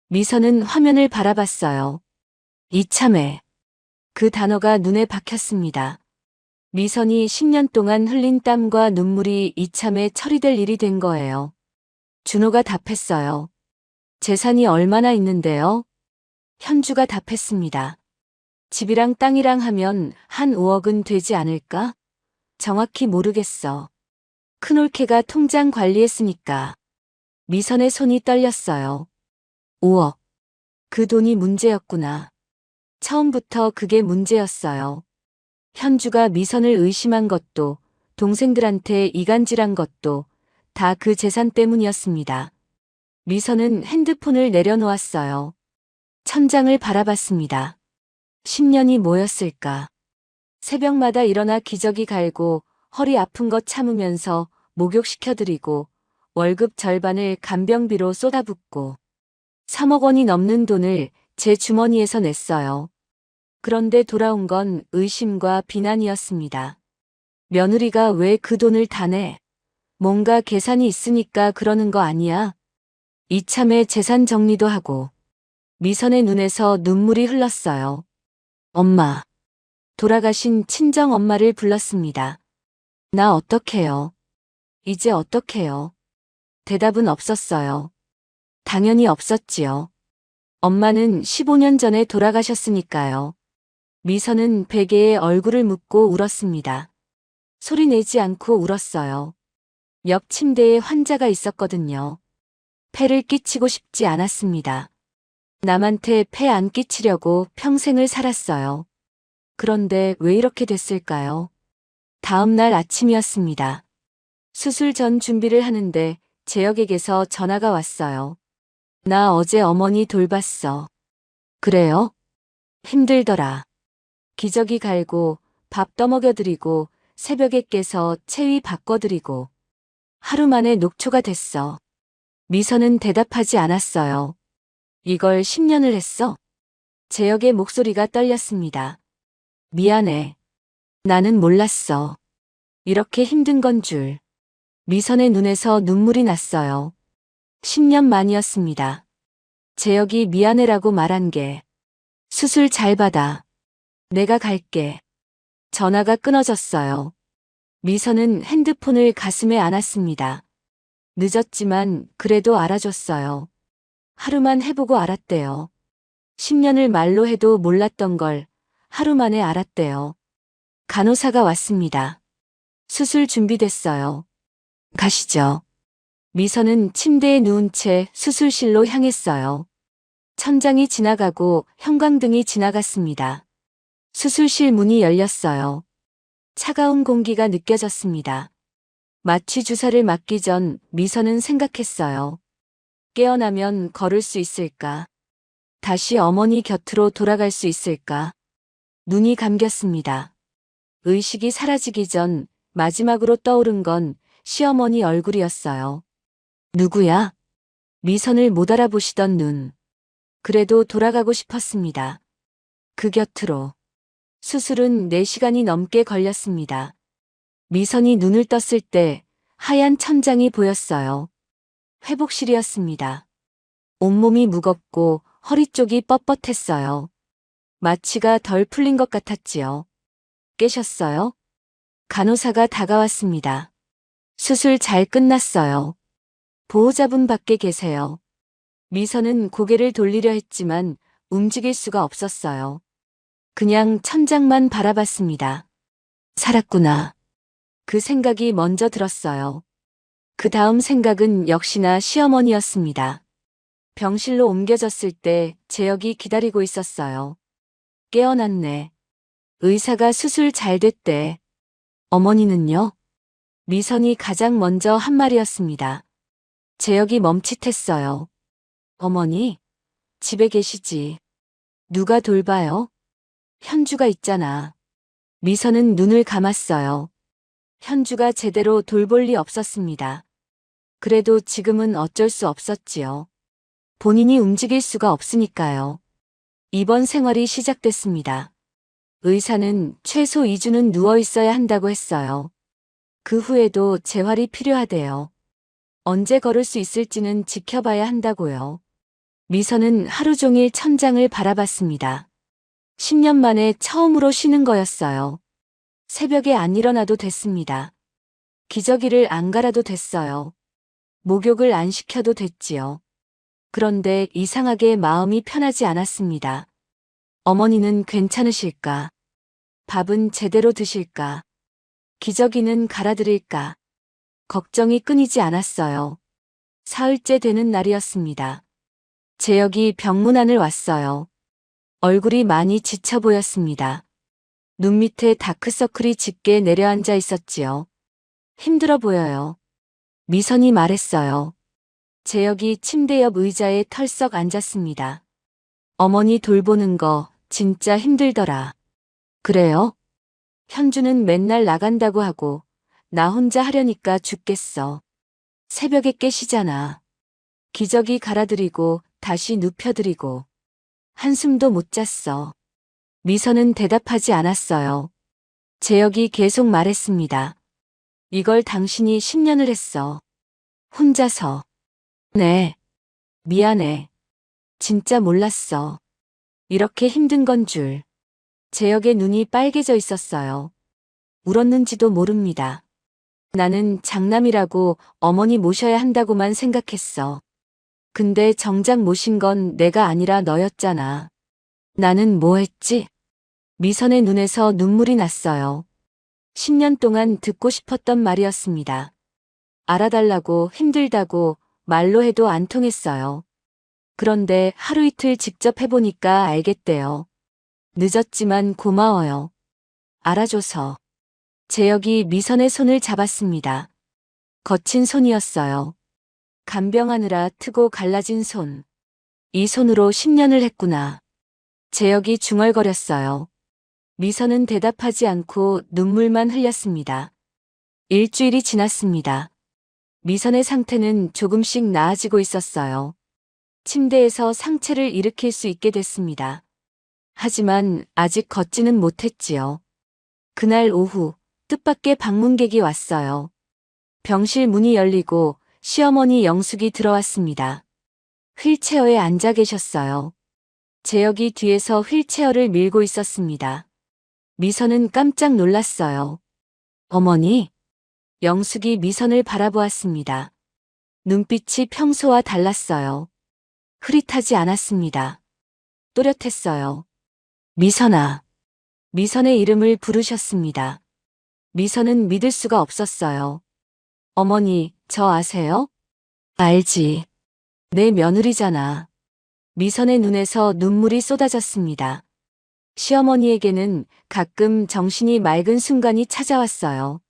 미선은 화면을 바라봤어요. 이참에. 그 단어가 눈에 박혔습니다. 미선이 10년 동안 흘린 땀과 눈물이 이참에 처리될 일이 된 거예요. 준호가 답했어요. 재산이 얼마나 있는데요? 현주가 답했습니다. 집이랑 땅이랑 하면 한 5억은 되지 않을까? 정확히 모르겠어. 큰올케가 통장 관리했으니까. 미선의 손이 떨렸어요. 5억. 그 돈이 문제였구나. 처음부터 그게 문제였어요. 현주가 미선을 의심한 것도, 동생들한테 이간질한 것도 다 그 재산 때문이었습니다. 미선은 핸드폰을 내려놓았어요. 천장을 바라봤습니다. 10년이 뭐였을까? 새벽마다 일어나 기저귀 갈고 허리 아픈 것 참으면서 목욕시켜드리고 월급 절반을 간병비로 쏟아붓고 3억 원이 넘는 돈을 제 주머니에서 냈어요. 그런데 돌아온 건 의심과 비난이었습니다. 며느리가 왜 그 돈을 다 내? 뭔가 계산이 있으니까 그러는 거 아니야? 이참에 재산 정리도 하고. 미선의 눈에서 눈물이 흘렀어요. 엄마. 돌아가신 친정 엄마를 불렀습니다. 나 어떡해요? 이제 어떡해요? 대답은 없었어요. 당연히 없었지요. 엄마는 15년 전에 돌아가셨으니까요. 미선은 베개에 얼굴을 묻고 울었습니다. 소리 내지 않고 울었어요. 옆 침대에 환자가 있었거든요. 폐를 끼치고 싶지 않았습니다. 남한테 폐 안 끼치려고 평생을 살았어요. 그런데 왜 이렇게 됐을까요? 다음 날 아침이었습니다. 수술 전 준비를 하는데 재혁에게서 전화가 왔어요. 나 어제 어머니 돌봤어. 그래요? 힘들더라. 기저귀 갈고 밥 떠먹여드리고 새벽에 깨서 체위 바꿔드리고 하루 만에 녹초가 됐어. 미선은 대답하지 않았어요. 이걸 10년을 했어? 재혁의 목소리가 떨렸습니다. 미안해. 나는 몰랐어. 이렇게 힘든 건 줄. 미선의 눈에서 눈물이 났어요. 10년 만이었습니다. 재혁이 미안해라고 말한 게 수술 잘 받아. 내가 갈게. 전화가 끊어졌어요. 미선은 핸드폰을 가슴에 안았습니다. 늦었지만 그래도 알아줬어요. 하루만 해보고 알았대요. 10년을 말로 해도 몰랐던 걸 하루 만에 알았대요. 간호사가 왔습니다. 수술 준비됐어요. 가시죠. 미선은 침대에 누운 채 수술실로 향했어요. 천장이 지나가고 형광등이 지나갔습니다. 수술실 문이 열렸어요. 차가운 공기가 느껴졌습니다. 마취 주사를 맞기 전 미선은 생각했어요. 깨어나면 걸을 수 있을까? 다시 어머니 곁으로 돌아갈 수 있을까? 눈이 감겼습니다. 의식이 사라지기 전 마지막으로 떠오른 건 시어머니 얼굴이었어요. 누구야? 미선을 못 알아보시던 눈. 그래도 돌아가고 싶었습니다. 그 곁으로. 수술은 4시간이 넘게 걸렸습니다. 미선이 눈을 떴을 때 하얀 천장이 보였어요. 회복실이었습니다. 온몸이 무겁고 허리 쪽이 뻣뻣했어요. 마취가 덜 풀린 것 같았지요. 깨셨어요? 간호사가 다가왔습니다. 수술 잘 끝났어요. 보호자분 밖에 계세요. 미선은 고개를 돌리려 했지만 움직일 수가 없었어요. 그냥 천장만 바라봤습니다. 살았구나. 그 생각이 먼저 들었어요. 그 다음 생각은 역시나 시어머니였습니다. 병실로 옮겨졌을 때 재혁이 기다리고 있었어요. 깨어났네. 의사가 수술 잘 됐대. 어머니는요? 미선이 가장 먼저 한 말이었습니다. 재혁이 멈칫했어요. 어머니? 집에 계시지. 누가 돌봐요? 현주가 있잖아. 미선은 눈을 감았어요. 현주가 제대로 돌볼 리 없었습니다. 그래도 지금은 어쩔 수 없었지요. 본인이 움직일 수가 없으니까요. 입원 생활이 시작됐습니다. 의사는 최소 2주는 누워 있어야 한다고 했어요. 그 후에도 재활이 필요하대요. 언제 걸을 수 있을지는 지켜봐야 한다고요. 미선은 하루 종일 천장을 바라봤습니다. 10년 만에 처음으로 쉬는 거였어요. 새벽에 안 일어나도 됐습니다. 기저귀를 안 갈아도 됐어요. 목욕을 안 시켜도 됐지요. 그런데 이상하게 마음이 편하지 않았습니다. 어머니는 괜찮으실까? 밥은 제대로 드실까? 기저귀는 갈아드릴까? 걱정이 끊이지 않았어요. 사흘째 되는 날이었습니다. 재혁이 병문안을 왔어요. 얼굴이 많이 지쳐 보였습니다. 눈 밑에 다크서클이 짙게 내려앉아 있었지요. 힘들어 보여요. 미선이 말했어요. 재혁이 침대 옆 의자에 털썩 앉았습니다. 어머니 돌보는 거 진짜 힘들더라. 그래요? 현주는 맨날 나간다고 하고 나 혼자 하려니까 죽겠어. 새벽에 깨시잖아. 기저귀 갈아드리고 다시 눕혀드리고. 한숨도 못 잤어. 미선은 대답하지 않았어요. 재혁이 계속 말했습니다. 이걸 당신이 10년을 했어. 혼자서. 네. 미안해. 진짜 몰랐어. 이렇게 힘든 건 줄. 재혁의 눈이 빨개져 있었어요. 울었는지도 모릅니다. 나는 장남이라고 어머니 모셔야 한다고만 생각했어. 근데 정작 모신 건 내가 아니라 너였잖아. 나는 뭐 했지? 미선의 눈에서 눈물이 났어요. 10년 동안 듣고 싶었던 말이었습니다. 알아달라고 힘들다고 말로 해도 안 통했어요. 그런데 하루 이틀 직접 해보니까 알겠대요. 늦었지만 고마워요. 알아줘서. 재혁이 미선의 손을 잡았습니다. 거친 손이었어요. 간병하느라 트고 갈라진 손. 이 손으로 10년을 했구나. 재혁이 중얼거렸어요. 미선은 대답하지 않고 눈물만 흘렸습니다. 일주일이 지났습니다. 미선의 상태는 조금씩 나아지고 있었어요. 침대에서 상체를 일으킬 수 있게 됐습니다. 하지만 아직 걷지는 못했지요. 그날 오후 뜻밖의 방문객이 왔어요. 병실 문이 열리고 시어머니 영숙이 들어왔습니다. 휠체어에 앉아 계셨어요. 재혁이 뒤에서 휠체어를 밀고 있었습니다. 미선은 깜짝 놀랐어요. 어머니? 영숙이 미선을 바라보았습니다. 눈빛이 평소와 달랐어요. 흐릿하지 않았습니다. 또렷했어요. 미선아. 미선의 이름을 부르셨습니다. 미선은 믿을 수가 없었어요. 어머니, 저 아세요? 알지. 내 며느리잖아. 미선의 눈에서 눈물이 쏟아졌습니다. 시어머니에게는 가끔 정신이 맑은 순간이 찾아왔어요.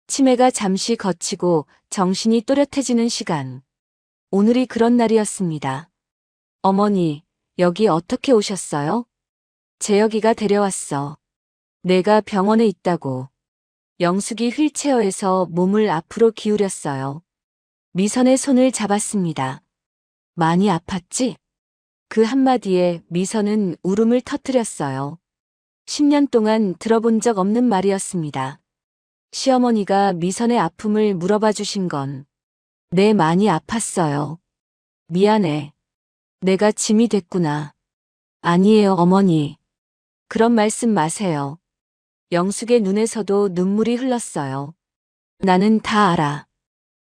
치매가 잠시 거치고 정신이 또렷해지는 시간. 오늘이 그런 날이었습니다. 어머니, 여기 어떻게 오셨어요? 재혁이가 데려왔어. 내가 병원에 있다고. 영숙이 휠체어에서 몸을 앞으로 기울였어요. 미선의 손을 잡았습니다. 많이 아팠지? 그 한마디에 미선은 울음을 터뜨렸어요. 10년 동안 들어본 적 없는 말이었습니다. 시어머니가 미선의 아픔을 물어봐 주신 건 네, 많이 아팠어요. 미안해. 내가 짐이 됐구나. 아니에요, 어머니. 그런 말씀 마세요. 영숙의 눈에서도 눈물이 흘렀어요. 나는 다 알아.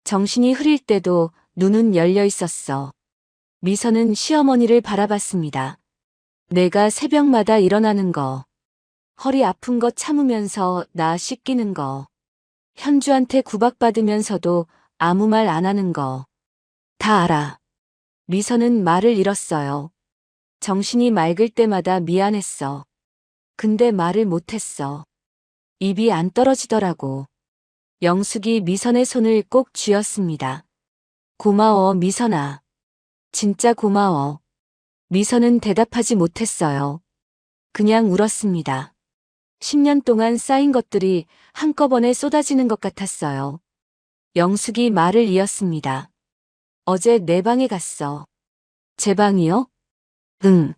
정신이 흐릴 때도 눈은 열려 있었어. 미선은 시어머니를 바라봤습니다. 내가 새벽마다 일어나는 거, 허리 아픈 거 참으면서 나 씻기는 거, 현주한테 구박받으면서도 아무 말 안 하는 거, 다 알아. 미선은 말을 잃었어요. 정신이 맑을 때마다 미안했어. 근데 말을 못했어. 입이 안 떨어지더라고. 영숙이 미선의 손을 꼭 쥐었습니다. 고마워, 미선아. 진짜 고마워. 미선은 대답하지 못했어요. 그냥 울었습니다. 10년 동안 쌓인 것들이 한꺼번에 쏟아지는 것 같았어요. 영숙이 말을 이었습니다. 어제 내 방에 갔어. 제 방이요? 응.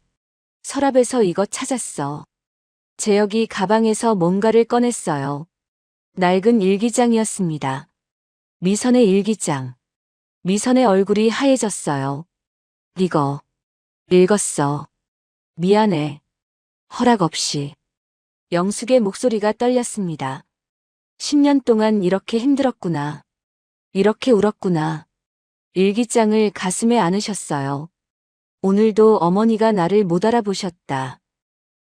서랍에서 이거 찾았어. 재혁이 가방에서 뭔가를 꺼냈어요. 낡은 일기장이었습니다. 미선의 일기장. 미선의 얼굴이 하얘졌어요. 이거 읽었어. 미안해. 허락 없이. 영숙의 목소리가 떨렸습니다. 10년 동안 이렇게 힘들었구나. 이렇게 울었구나. 일기장을 가슴에 안으셨어요. 오늘도 어머니가 나를 못 알아보셨다.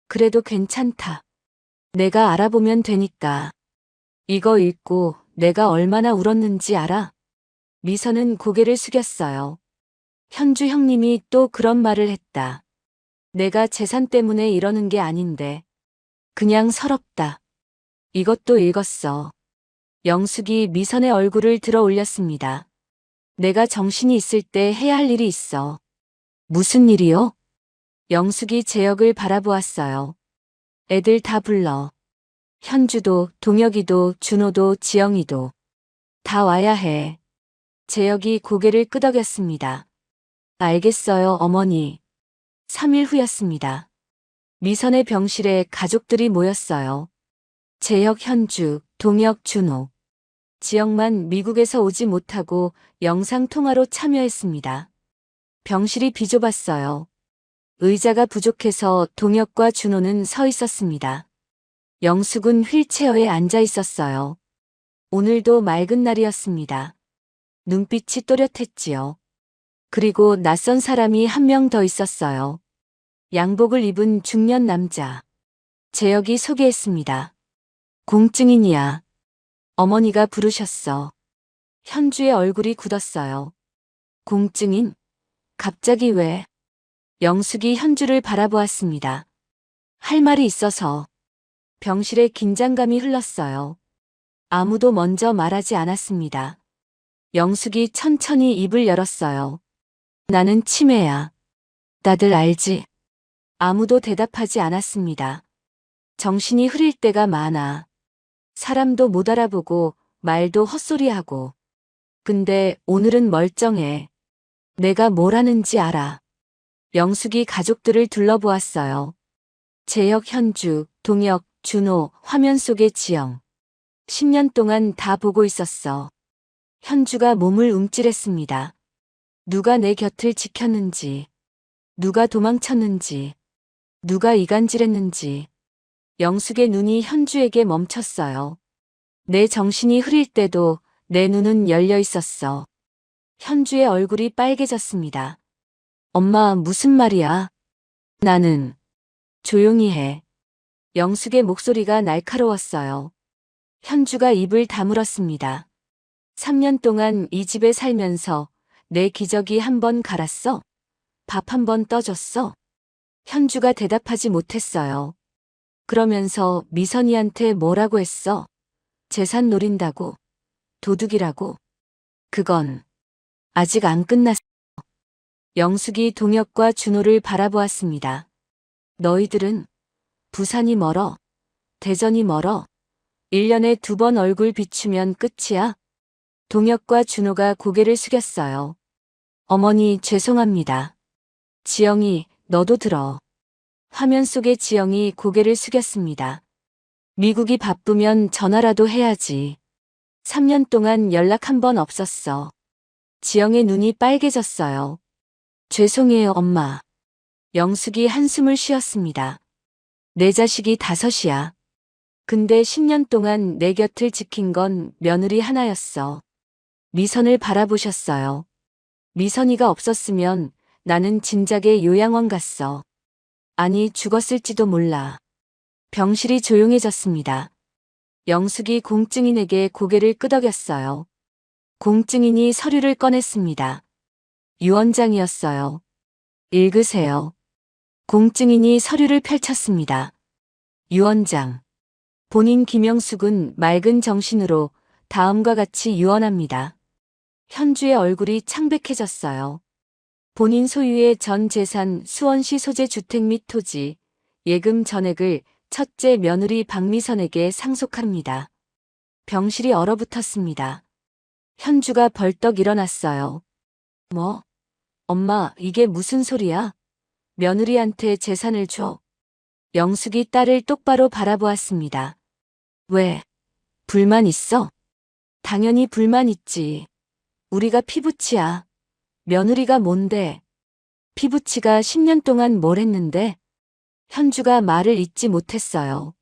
그래도 괜찮다. 내가 알아보면 되니까. 이거 읽고 내가 얼마나 울었는지 알아? 미선은 고개를 숙였어요. 현주 형님이 또 그런 말을 했다. 내가 재산 때문에 이러는 게 아닌데. 그냥 서럽다. 이것도 읽었어. 영숙이 미선의 얼굴을 들어 올렸습니다. 내가 정신이 있을 때 해야 할 일이 있어. 무슨 일이요? 영숙이 재혁을 바라보았어요. 애들 다 불러. 현주도, 동혁이도, 준호도, 지영이도. 다 와야 해. 재혁이 고개를 끄덕였습니다. 알겠어요, 어머니. 3일 후였습니다. 미선의 병실에 가족들이 모였어요. 재혁, 현주, 동혁, 준호. 지영만 미국에서 오지 못하고 영상통화로 참여했습니다. 병실이 비좁았어요. 의자가 부족해서 동혁과 준호는 서 있었습니다. 영숙은 휠체어에 앉아 있었어요. 오늘도 맑은 날이었습니다. 눈빛이 또렷했지요. 그리고 낯선 사람이 한 명 더 있었어요. 양복을 입은 중년 남자. 재혁이 소개했습니다. 공증인이야. 어머니가 부르셨어. 현주의 얼굴이 굳었어요. 공증인? 갑자기 왜? 영숙이 현주를 바라보았습니다. 할 말이 있어서. 병실에 긴장감이 흘렀어요. 아무도 먼저 말하지 않았습니다. 영숙이 천천히 입을 열었어요. 나는 치매야. 다들 알지? 아무도 대답하지 않았습니다. 정신이 흐릴 때가 많아. 사람도 못 알아보고 말도 헛소리하고. 근데 오늘은 멀쩡해. 내가 뭘 하는지 알아. 영숙이 가족들을 둘러보았어요. 재혁, 현주, 동혁, 준호, 화면 속의 지영. 10년 동안 다 보고 있었어. 현주가 몸을 움찔했습니다. 누가 내 곁을 지켰는지, 누가 도망쳤는지, 누가 이간질했는지. 영숙의 눈이 현주에게 멈췄어요. 내 정신이 흐릴 때도 내 눈은 열려 있었어. 현주의 얼굴이 빨개졌습니다. 엄마, 무슨 말이야? 나는 조용히 해. 영숙의 목소리가 날카로웠어요. 현주가 입을 다물었습니다. 3년 동안 이 집에 살면서 내 기저귀 한 번 갈았어? 밥 한 번 떠줬어? 현주가 대답하지 못했어요. 그러면서 미선이한테 뭐라고 했어? 재산 노린다고? 도둑이라고? 그건 아직 안 끝났어. 영숙이 동혁과 준호를 바라보았습니다. 너희들은 부산이 멀어. 대전이 멀어. 1년에 2번 얼굴 비추면 끝이야. 동혁과 준호가 고개를 숙였어요. 어머니, 죄송합니다. 지영이, 너도 들어. 화면 속의 지영이 고개를 숙였습니다. 미국이 바쁘면 전화라도 해야지. 3년 동안 연락 한 번 없었어. 지영의 눈이 빨개졌어요. 죄송해요, 엄마. 영숙이 한숨을 쉬었습니다. 내 자식이 5이야. 근데 10년 동안 내 곁을 지킨 건 며느리 하나였어. 미선을 바라보셨어요. 미선이가 없었으면 나는 진작에 요양원 갔어. 아니, 죽었을지도 몰라. 병실이 조용해졌습니다. 영숙이 공증인에게 고개를 끄덕였어요. 공증인이 서류를 꺼냈습니다. 유언장이었어요. 읽으세요. 공증인이 서류를 펼쳤습니다. 유언장. 본인 김영숙은 맑은 정신으로 다음과 같이 유언합니다. 현주의 얼굴이 창백해졌어요. 본인 소유의 전 재산 수원시 소재 주택 및 토지, 예금 전액을 첫째 며느리 박미선에게 상속합니다. 병실이 얼어붙었습니다. 현주가 벌떡 일어났어요. 뭐? 엄마, 이게 무슨 소리야? 며느리한테 재산을 줘. 영숙이 딸을 똑바로 바라보았습니다. 왜? 불만 있어? 당연히 불만 있지. 우리가 피부치야. 며느리가 뭔데? 피부치가 10년 동안 뭘 했는데? 현주가 말을 잇지 못했어요.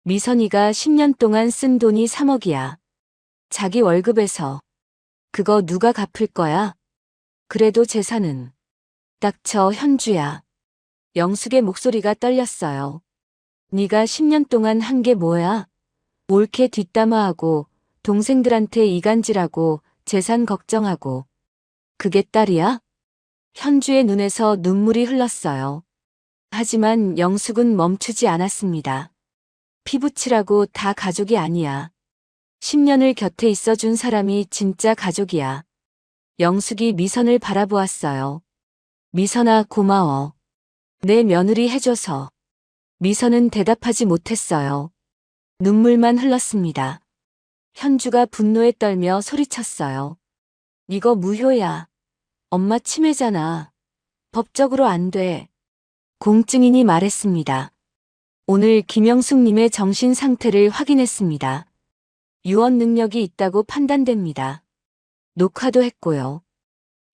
미선이가 10년 동안 쓴 돈이 3억이야. 자기 월급에서. 그거 누가 갚을 거야? 그래도 재산은. 닥쳐, 현주야. 영숙의 목소리가 떨렸어요. 네가 10년 동안 한 게 뭐야? 옳게 뒷담화하고 동생들한테 이간질하고 재산 걱정하고. 그게 딸이야? 현주의 눈에서 눈물이 흘렀어요. 하지만 영숙은 멈추지 않았습니다. 피부치라고 다 가족이 아니야. 10년을 곁에 있어준 사람이 진짜 가족이야. 영숙이 미선을 바라보았어요. 미선아, 고마워. 내 며느리 해줘서. 미선은 대답하지 못했어요. 눈물만 흘렀습니다. 현주가 분노에 떨며 소리쳤어요. 이거 무효야. 엄마 치매잖아. 법적으로 안 돼. 공증인이 말했습니다. 오늘 김영숙님의 정신 상태를 확인했습니다. 유언 능력이 있다고 판단됩니다. 녹화도 했고요.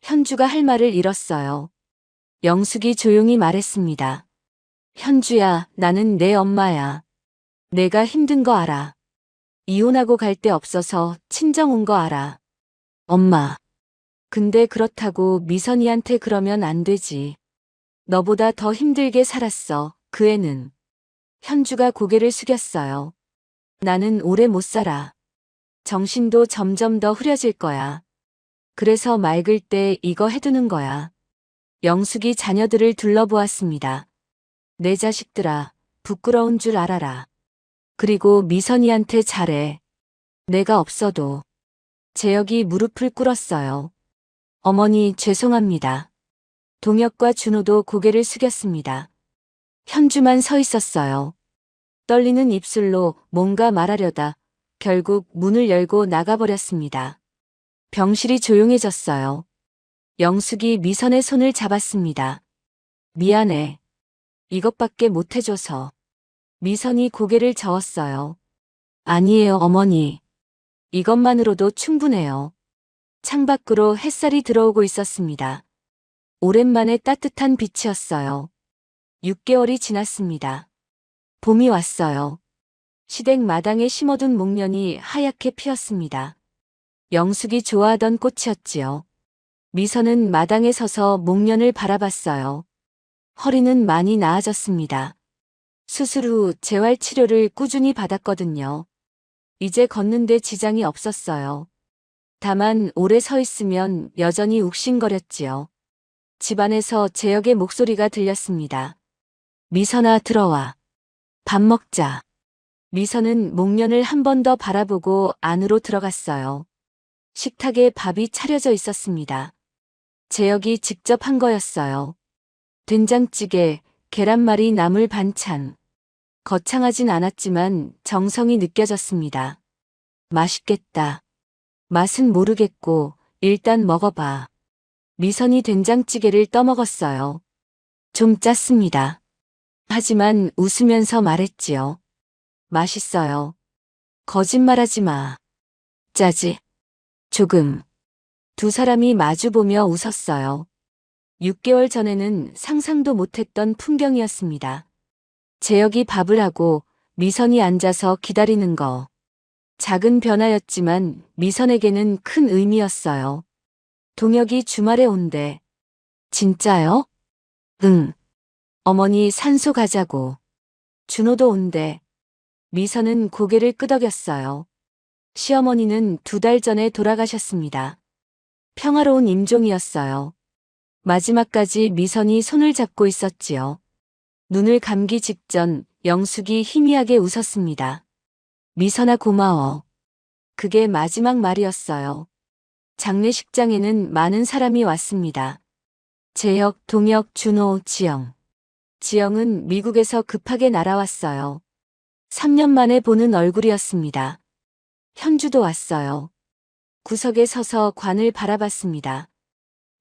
현주가 할 말을 잃었어요. 영숙이 조용히 말했습니다. 현주야, 나는 내 엄마야. 내가 힘든 거 알아. 이혼하고 갈 데 없어서 친정 온 거 알아. 엄마. 근데 그렇다고 미선이한테 그러면 안 되지. 너보다 더 힘들게 살았어, 그 애는. 현주가 고개를 숙였어요. 나는 오래 못 살아. 정신도 점점 더 흐려질 거야. 그래서 맑을 때 이거 해두는 거야. 영숙이 자녀들을 둘러보았습니다. 내 자식들아, 부끄러운 줄 알아라. 그리고 미선이한테 잘해. 내가 없어도. 재혁이 무릎을 꿇었어요. 어머니, 죄송합니다. 동혁과 준호도 고개를 숙였습니다. 현주만 서 있었어요. 떨리는 입술로 뭔가 말하려다 결국 문을 열고 나가버렸습니다. 병실이 조용해졌어요. 영숙이 미선의 손을 잡았습니다. 미안해. 이것밖에 못해줘서. 미선이 고개를 저었어요. 아니에요, 어머니. 이것만으로도 충분해요. 창밖으로 햇살이 들어오고 있었습니다. 오랜만에 따뜻한 빛이었어요. 6개월이 지났습니다. 봄이 왔어요. 시댁 마당에 심어둔 목련이 하얗게 피었습니다. 영숙이 좋아하던 꽃이었지요. 미선은 마당에 서서 목련을 바라봤어요. 허리는 많이 나아졌습니다. 수술 후 재활 치료를 꾸준히 받았거든요. 이제 걷는데 지장이 없었어요. 다만 오래 서 있으면 여전히 욱신거렸지요. 집안에서 재혁의 목소리가 들렸습니다. 미선아, 들어와. 밥 먹자. 미선은 목련을 한 번 더 바라보고 안으로 들어갔어요. 식탁에 밥이 차려져 있었습니다. 재혁이 직접 한 거였어요. 된장찌개, 계란말이, 나물 반찬. 거창하진 않았지만 정성이 느껴졌습니다. 맛있겠다. 맛은 모르겠고 일단 먹어봐. 미선이 된장찌개를 떠먹었어요. 좀 짰습니다. 하지만 웃으면서 말했지요. 맛있어요. 거짓말하지 마. 짜지. 조금. 두 사람이 마주보며 웃었어요. 6개월 전에는 상상도 못했던 풍경이었습니다. 재혁이 밥을 하고 미선이 앉아서 기다리는 거. 작은 변화였지만 미선에게는 큰 의미였어요. 동혁이 주말에 온대. 진짜요? 응. 어머니 산소 가자고. 준호도 온대. 미선은 고개를 끄덕였어요. 시어머니는 2달 전에 돌아가셨습니다. 평화로운 임종이었어요. 마지막까지 미선이 손을 잡고 있었지요. 눈을 감기 직전 영숙이 희미하게 웃었습니다. 미선아, 고마워. 그게 마지막 말이었어요. 장례식장에는 많은 사람이 왔습니다. 재혁, 동혁, 준호, 지영. 지영은 미국에서 급하게 날아왔어요. 3년 만에 보는 얼굴이었습니다. 현주도 왔어요. 구석에 서서 관을 바라봤습니다.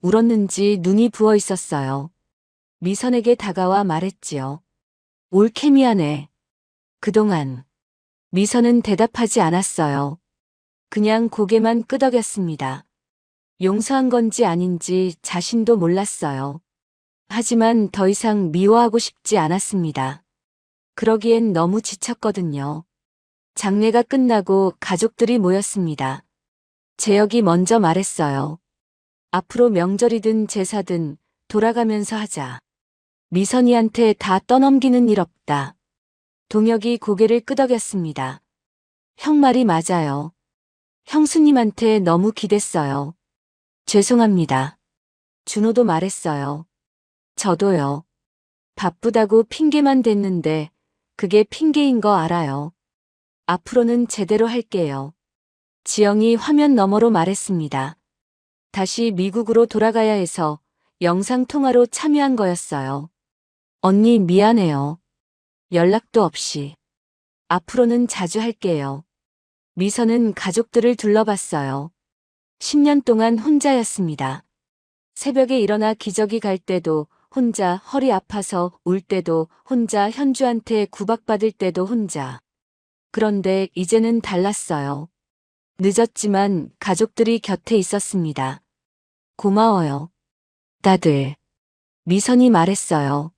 울었는지 눈이 부어 있었어요. 미선에게 다가와 말했지요. 옳게 미안해. 그동안. 미선은 대답하지 않았어요. 그냥 고개만 끄덕였습니다. 용서한 건지 아닌지 자신도 몰랐어요. 하지만 더 이상 미워하고 싶지 않았습니다. 그러기엔 너무 지쳤거든요. 장례가 끝나고 가족들이 모였습니다. 재혁이 먼저 말했어요. 앞으로 명절이든 제사든 돌아가면서 하자. 미선이한테 다 떠넘기는 일 없다. 동혁이 고개를 끄덕였습니다. 형 말이 맞아요. 형수님한테 너무 기댔어요. 죄송합니다. 준호도 말했어요. 저도요. 바쁘다고 핑계만 댔는데 그게 핑계인 거 알아요. 앞으로는 제대로 할게요. 지영이 화면 너머로 말했습니다. 다시 미국으로 돌아가야 해서 영상통화로 참여한 거였어요. 언니, 미안해요. 연락도 없이. 앞으로는 자주 할게요. 미선은 가족들을 둘러봤어요. 10년 동안 혼자였습니다. 새벽에 일어나 기저귀 갈 때도 혼자, 허리 아파서 울 때도 혼자, 현주한테 구박받을 때도 혼자. 그런데 이제는 달랐어요. 늦었지만 가족들이 곁에 있었습니다. 고마워요. 다들. 미선이 말했어요.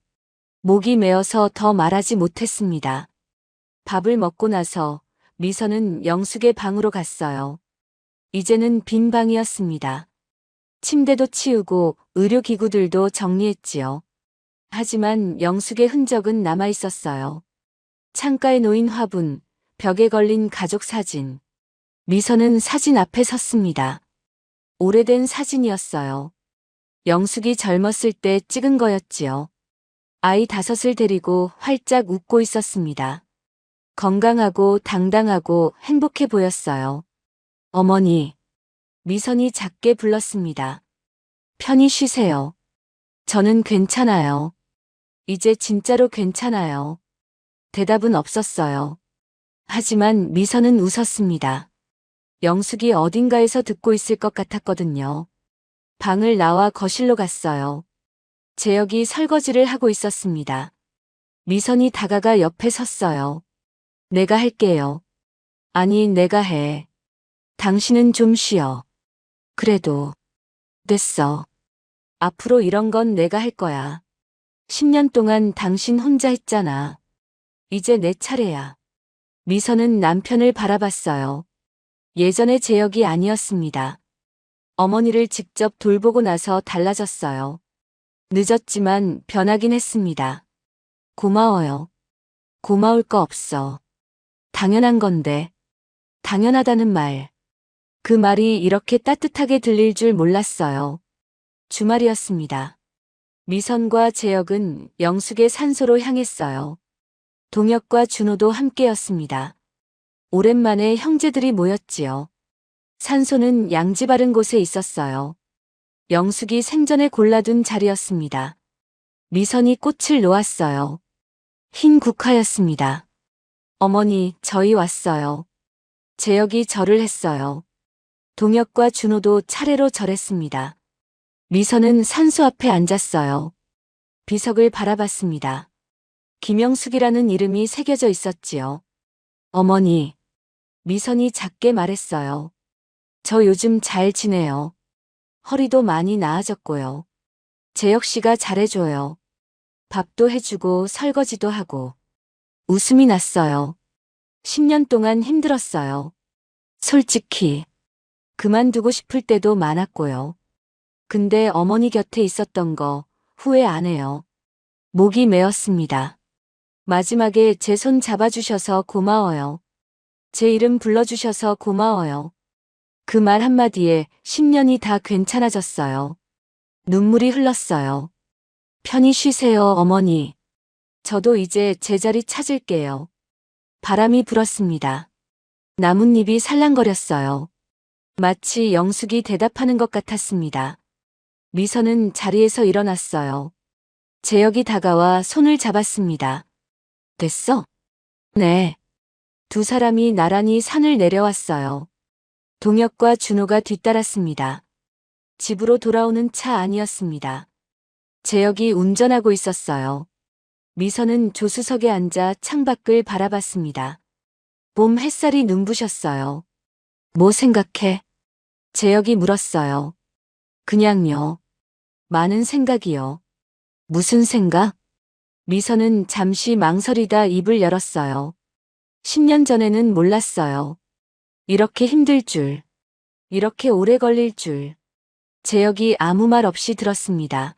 목이 메어서 더 말하지 못했습니다. 밥을 먹고 나서 미선은 영숙의 방으로 갔어요. 이제는 빈 방이었습니다. 침대도 치우고 의료기구들도 정리했지요. 하지만 영숙의 흔적은 남아 있었어요. 창가에 놓인 화분, 벽에 걸린 가족 사진. 미선은 사진 앞에 섰습니다. 오래된 사진이었어요. 영숙이 젊었을 때 찍은 거였지요. 아이 5을 데리고 활짝 웃고 있었습니다. 건강하고 당당하고 행복해 보였어요. 어머니. 미선이 작게 불렀습니다. 편히 쉬세요. 저는 괜찮아요. 이제 진짜로 괜찮아요. 대답은 없었어요. 하지만 미선은 웃었습니다. 영숙이 어딘가에서 듣고 있을 것 같았거든요. 방을 나와 거실로 갔어요. 재혁이 설거지를 하고 있었습니다. 미선이 다가가 옆에 섰어요. 내가 할게요. 아니, 내가 해. 당신은 좀 쉬어. 그래도. 됐어. 앞으로 이런 건 내가 할 거야. 10년 동안 당신 혼자 했잖아. 이제 내 차례야. 미선은 남편을 바라봤어요. 예전의 재혁이 아니었습니다. 어머니를 직접 돌보고 나서 달라졌어요. 늦었지만 변하긴 했습니다. 고마워요. 고마울 거 없어. 당연한 건데. 당연하다는 말. 그 말이 이렇게 따뜻하게 들릴 줄 몰랐어요. 주말이었습니다. 미선과 재혁은 영숙의 산소로 향했어요. 동혁과 준호도 함께였습니다. 오랜만에 형제들이 모였지요. 산소는 양지 바른 곳에 있었어요. 영숙이 생전에 골라둔 자리였습니다. 미선이 꽃을 놓았어요. 흰 국화였습니다. 어머니, 저희 왔어요. 재혁이 절을 했어요. 동혁과 준호도 차례로 절했습니다. 미선은 산소 앞에 앉았어요. 비석을 바라봤습니다. 김영숙이라는 이름이 새겨져 있었지요. 어머니. 미선이 작게 말했어요. 저 요즘 잘 지내요. 허리도 많이 나아졌고요. 재혁 씨가 잘해줘요. 밥도 해주고 설거지도 하고. 웃음이 났어요. 10년 동안 힘들었어요. 솔직히. 그만두고 싶을 때도 많았고요. 근데 어머니 곁에 있었던 거 후회 안 해요. 목이 메었습니다. 마지막에 제 손 잡아주셔서 고마워요. 제 이름 불러주셔서 고마워요. 그 말 한마디에 10년이 다 괜찮아졌어요. 눈물이 흘렀어요. 편히 쉬세요, 어머니. 저도 이제 제 자리 찾을게요. 바람이 불었습니다. 나뭇잎이 살랑거렸어요. 마치 영숙이 대답하는 것 같았습니다. 미선은 자리에서 일어났어요. 재혁이 다가와 손을 잡았습니다. 됐어? 네. 두 사람이 나란히 산을 내려왔어요. 동혁과 준호가 뒤따랐습니다. 집으로 돌아오는 차 안이었습니다. 재혁이 운전하고 있었어요. 미선은 조수석에 앉아 창밖을 바라봤습니다. 봄 햇살이 눈부셨어요. 뭐 생각해? 재혁이 물었어요. 그냥요. 많은 생각이요. 무슨 생각? 미선은 잠시 망설이다 입을 열었어요. 10년 전에는 몰랐어요. 이렇게 힘들 줄. 이렇게 오래 걸릴 줄. 재혁이 아무 말 없이 들었습니다.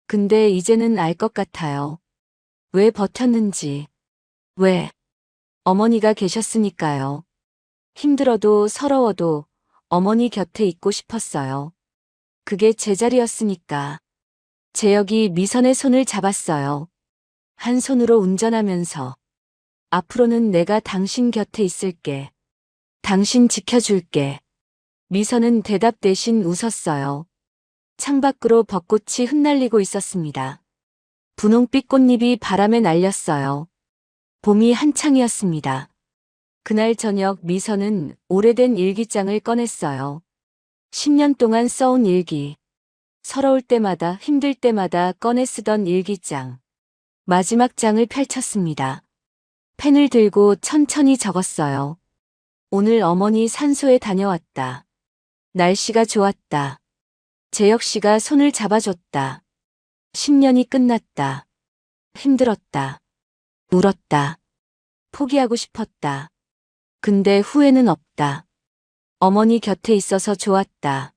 근데 이제는 알 것 같아요. 왜 버텼는지. 왜? 어머니가 계셨으니까요. 힘들어도 서러워도 어머니 곁에 있고 싶었어요. 그게 제 자리였으니까. 재혁이 미선의 손을 잡았어요. 한 손으로 운전하면서. 앞으로는 내가 당신 곁에 있을게. 당신 지켜줄게. 미선은 대답 대신 웃었어요. 창밖으로 벚꽃이 흩날리고 있었습니다. 분홍빛 꽃잎이 바람에 날렸어요. 봄이 한창이었습니다. 그날 저녁 미선은 오래된 일기장을 꺼냈어요. 10년 동안 써온 일기. 서러울 때마다 힘들 때마다 꺼내 쓰던 일기장. 마지막 장을 펼쳤습니다. 펜을 들고 천천히 적었어요. 오늘 어머니 산소에 다녀왔다. 날씨가 좋았다. 재혁 씨가 손을 잡아줬다. 10년이 끝났다. 힘들었다. 울었다. 포기하고 싶었다. 근데 후회는 없다. 어머니 곁에 있어서 좋았다.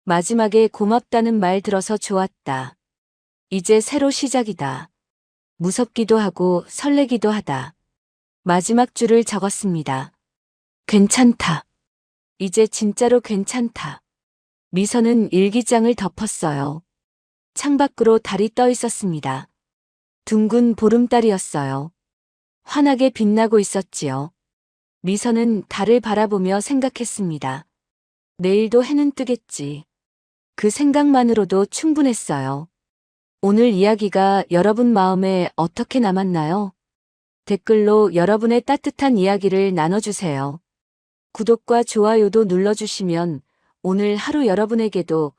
마지막에 고맙다는 말 들어서 좋았다. 이제 새로 시작이다. 무섭기도 하고 설레기도 하다. 마지막 줄을 적었습니다. 괜찮다. 이제 진짜로 괜찮다. 미선은 일기장을 덮었어요. 창밖으로 달이 떠 있었습니다. 둥근 보름달이었어요. 환하게 빛나고 있었지요. 미선은 달을 바라보며 생각했습니다. 내일도 해는 뜨겠지. 그 생각만으로도 충분했어요. 오늘 이야기가 여러분 마음에 어떻게 남았나요? 댓글로 여러분의 따뜻한 이야기를 나눠주세요. 구독과 좋아요도 눌러주시면 오늘 하루 여러분에게도